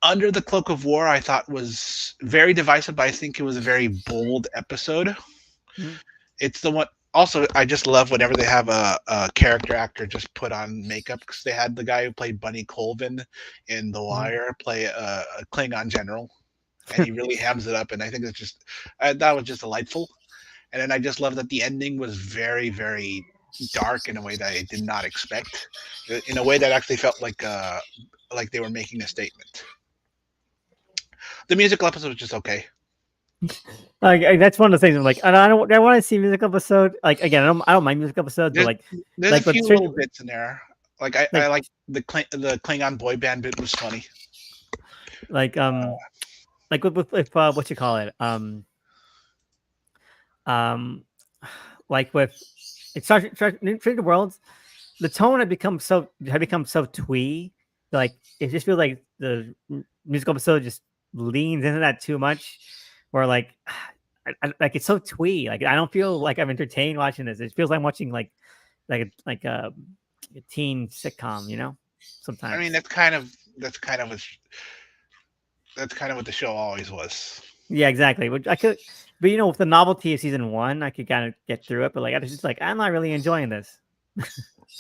Under the Cloak of War, I thought was very divisive, but I think it was a very bold episode. Mhm. It's the one. Also, I just love whenever they have a character actor just put on makeup because they had the guy who played Bunny Colvin in The Mhm. Wire play a Klingon general, and he really hams it up. And I think it's just that was just delightful. And then I just love that the ending was very, very dark in a way that I did not expect, in a way that actually felt like they were making a statement. The musical episode was just okay. That's one of the things I'm like I want to see music episode. Like again, I don't mind music episodes, but There's there's a like with few certain little bits in there. Like I like like the Klingon boy band bit was funny. like like with what you call it um like with it's Stranger Worlds, the tone had become so twee. Like it just feels like the musical episode just leans into that too much. Where like, like it's so twee. Like I don't feel like I'm entertained watching this. It feels like I'm watching like a teen sitcom. I mean, Sometimes. that's kind of what the show always was. Yeah, exactly. Which I could, but with the novelty of season 1, I could kind of get through it. But like I was just like, I'm not really enjoying this.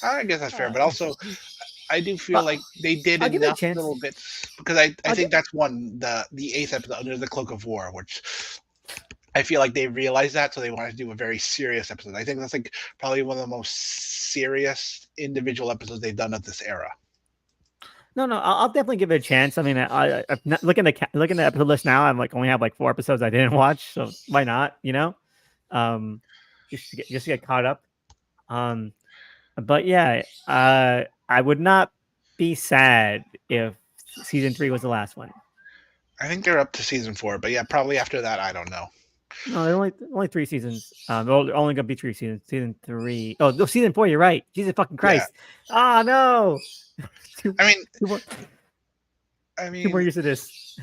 I guess that's fair, Uh, but also I do feel but like they did I'll give it a enough chance. little bits because I I'll think get. that's one the eighth episode Under the Cloak of War, which I feel like they realized that, so they wanted to do a very serious episode. I think that's like probably one of the most serious individual episodes they've done of this era. No, no, I'll definitely give it a chance. I mean, I'm not looking at the episode list now. I'm like only have like 4 episodes I didn't watch, so why not? Um, just to get caught up. Um, but yeah, I would not be sad if season 3 was the last one. I think they're up to season 4, but yeah, probably after that, I don't know. No, they're only 3 seasons. They're only gonna be 3 seasons. Season 3. Oh, no, season 4. You're right. Jesus fucking Yeah, Christ. Ah, no. two, I mean, two more, I 2 more mean, years of this.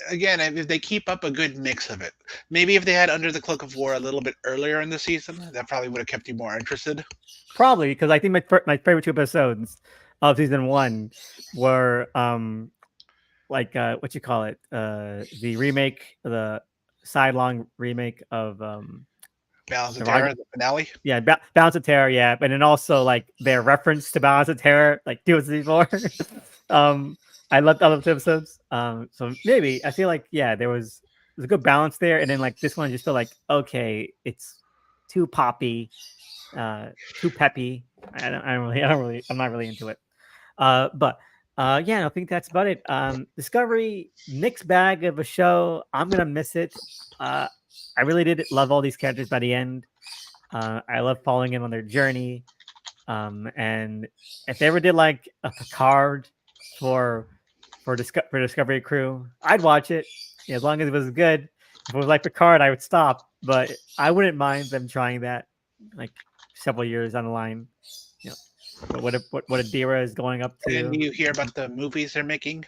again, if they keep up a good mix of it, maybe if they had Under the Cloak of War a little bit earlier in the season, that probably would have kept you more interested. Probably because I think my favorite 2 episodes of season 1 were like what you call it the remake, the sidelong remake of Balance of Survivor. Terror, the finale. Yeah, Balance of Terror. Yeah, but then also like their reference to Balance of Terror, like 2 episodes before. um, I loved the episodes. So maybe I feel like yeah, there's a good balance there, and then like this one, I just feel like okay, it's too poppy, too peppy. I'm not really into it. But yeah, I think that's about it. Discovery, mixed bag of a show. I'm gonna miss it. Uh, I really did love all these characters by the end. I love following them on their journey. And if they ever did like a Picard for for Discovery Crew, I'd watch it. Yeah, as long as it was good. If it was like Picard, I would stop. But I wouldn't mind them trying that like several years down the line. You know, what Adira is going up And to. you hear about the movies they're making?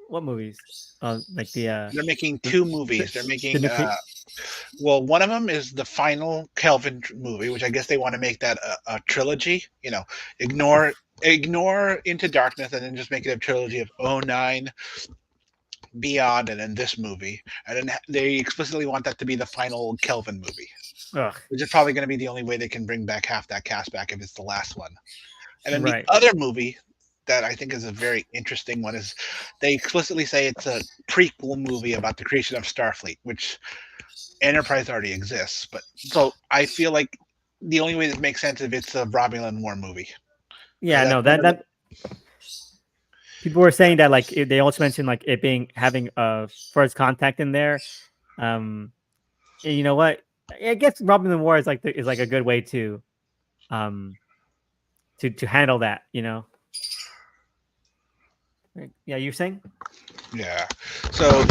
What movies? Like They're making the, two movies. They're the making new cre- well, one of them is the final Kelvin movie, which I guess they want to make that a trilogy. Ignore Into Darkness, and then just make it a trilogy of '09, Beyond, and then this movie. And then they explicitly want that to be the final Kelvin movie, Ugh, which is probably going to be the only way they can bring back half that cast back if it's the last one. And then the right. other movie that I think is a very interesting one is they explicitly say it's a prequel movie about the creation of Starfleet, which Enterprise already exists. But so I feel like the only way that makes sense if it's a Romulan War movie. Yeah, That's no, one of the, that people were saying that like they also mentioned like it being having first contact in there. Um, and you know what? I guess Robin the War is like is like a good way um to handle that. You know? Yeah, you're saying? yeah. So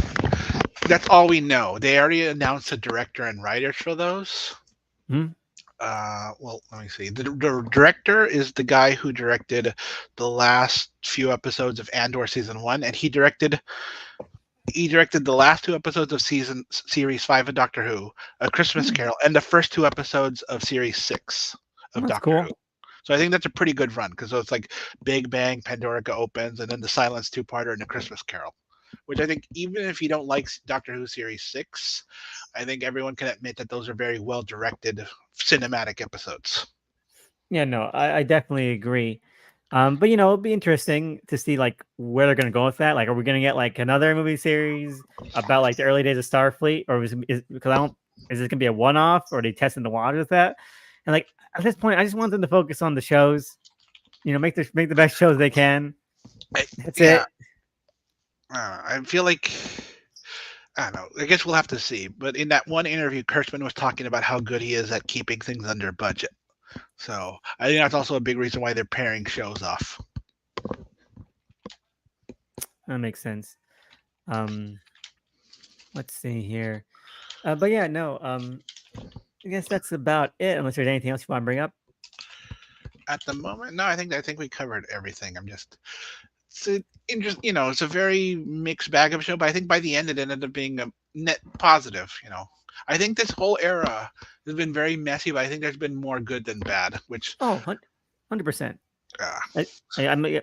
that's all we know. They already announced the director and writers for those. Hmm? Well, let me see. The director is the guy who directed the last few episodes of Andor season one, and he directed the last two episodes of series 5 of Doctor Who, A Christmas Hmm. Carol, and the first two episodes of series 6 of That's Doctor cool. Who. So I think that's a pretty good run because it's like Big Bang, Pandorica opens, and then the Silence two-parter and the Christmas Carol. Which I think even if you don't like Doctor Who series 6, I think everyone can admit that those are very well directed cinematic episodes. Yeah, no, I definitely agree. But it'll be interesting to see like where they're gonna go with that. Like, are we gonna get like another movie series about like the early days of Starfleet, or because I don't is this gonna be a one off, or are they testing the waters with that? And like at this point, I just want them to focus on the shows. Make the best shows they can. That's Yeah, it. I feel like I don't know. I guess we'll have to see. But in that one interview, Kurtzman was talking about how good he is at keeping things under budget. So I think that's also a big reason why they're pairing shows off. That makes sense. Um, let's see here. But yeah, no. I guess that's about it. Unless there's anything else you want to bring up. At the moment, no, I think we covered everything. It's a it's a very mixed bag of a show, but I think by the end it ended up being a net positive. I think this whole era has been very messy, but I think there's been more good than bad. Which, Oh, 100%. uh,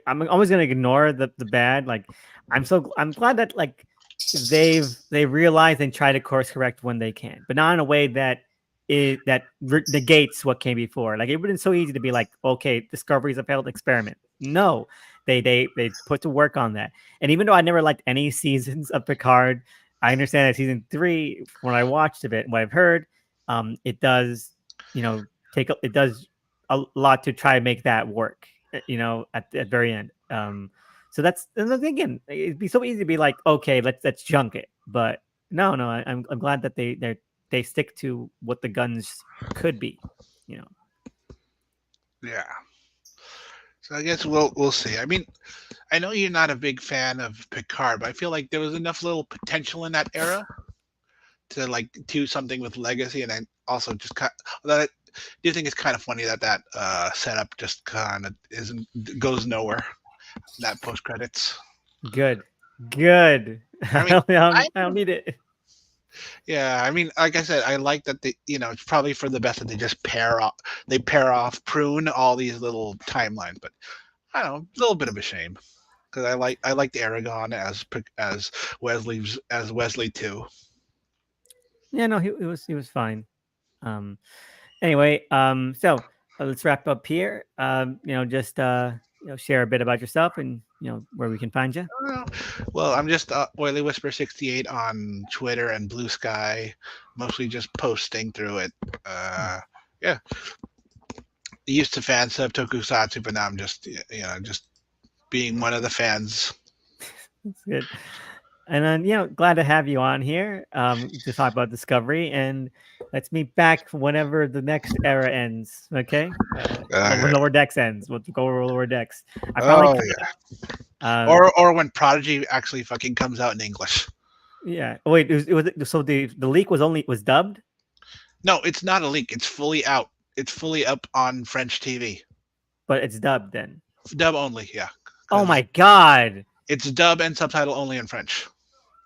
I'm always gonna ignore the bad. Like I'm glad that like they realize and try to course correct when they can, but not in a way that negates what came before. Like it would have been so easy to be like, okay, Discovery is a failed experiment. No, they put to work on that. And even though I never liked any seasons of Picard, I understand that season 3, when I watched of it, what I've heard, it does, it does a lot to try to make that work. At the very end. So that's and then again, it'd be so easy to be like, okay, let's junk it, but no, no, I'm glad that they stick to what the guns could be. You know, yeah. So I guess we'll see. I mean, I know you're not a big fan of Picard, but I feel like there was enough little potential in that era to like do something with legacy, and then also just that I do think it's kind of funny that setup just kind of isn't goes nowhere. That post credits. good, good. I mean, I I don't need it. yeah, I mean, like I said, I like that it's probably for the best that they pair off, prune all these little timelines. But I don't know, a little bit of a shame because I liked Aragon as Wesley too. Yeah, no, he was fine. Um, anyway, so let's wrap up here. Just share a bit about yourself and where we can find you. Uh, Well, I'm just Oily Whisper 68 on Twitter and Blue Sky, mostly just posting through it. Uh, yeah, used to fan sub Tokusatsu, but now I'm just just being one of the fans. That's good. And then, glad to have you on here to talk about Discovery. And let's meet back whenever the next era ends. Okay, when Uh, Lower Decks ends, we'll go over Lower Decks. I probably oh could. yeah, Um, or when Prodigy actually fucking comes out in English. yeah. Oh, wait, it was so the leak was dubbed, No, it's not a leak. It's fully out. It's fully up on French TV. but it's dubbed then. Dub only, yeah, Oh because my god! it's dub and subtitle only in French.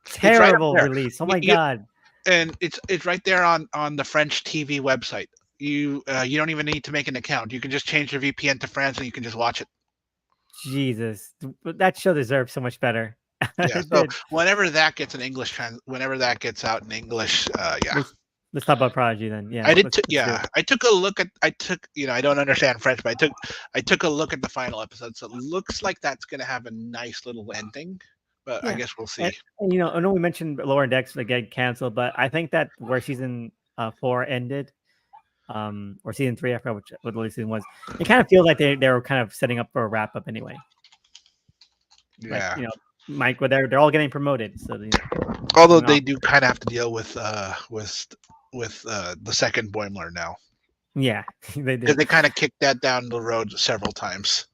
It's right up Terrible there. release. Oh You, my you, god. and it's right there on the French TV website. You don't even need to make an account. You can just change your VPN to France and you can just watch it. Jesus, that show deserves so much better. Yeah. It So did. whenever that gets out in English, yeah. Let's let's talk about Prodigy then. Yeah, I did. let's do Yeah, it. I took a look at. I took. I don't understand French, but I took a look at the final episode. So it looks like that's gonna have a nice little ending. But I Yeah, guess we'll and, see. I know we mentioned Lower Decks like get canceled, but I think that where season 4 ended, or season 3, I forgot what the season was. It kind of feels like they were kind of setting up for a wrap up anyway. Like Yeah. Mike, where they're all getting promoted, so Although coming they off. do kind of have to deal with the second Boimler now Yeah, they because do. they kind of kicked that down the road several times.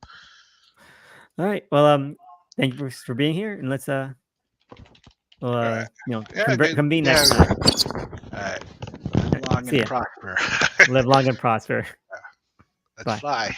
All right. Well, thank you for being here, and let's we'll, All right. Yeah. Good. convene Yeah. next time. All right. All right, Long see and ya. prosper. Live long and prosper. Let's Bye. fly.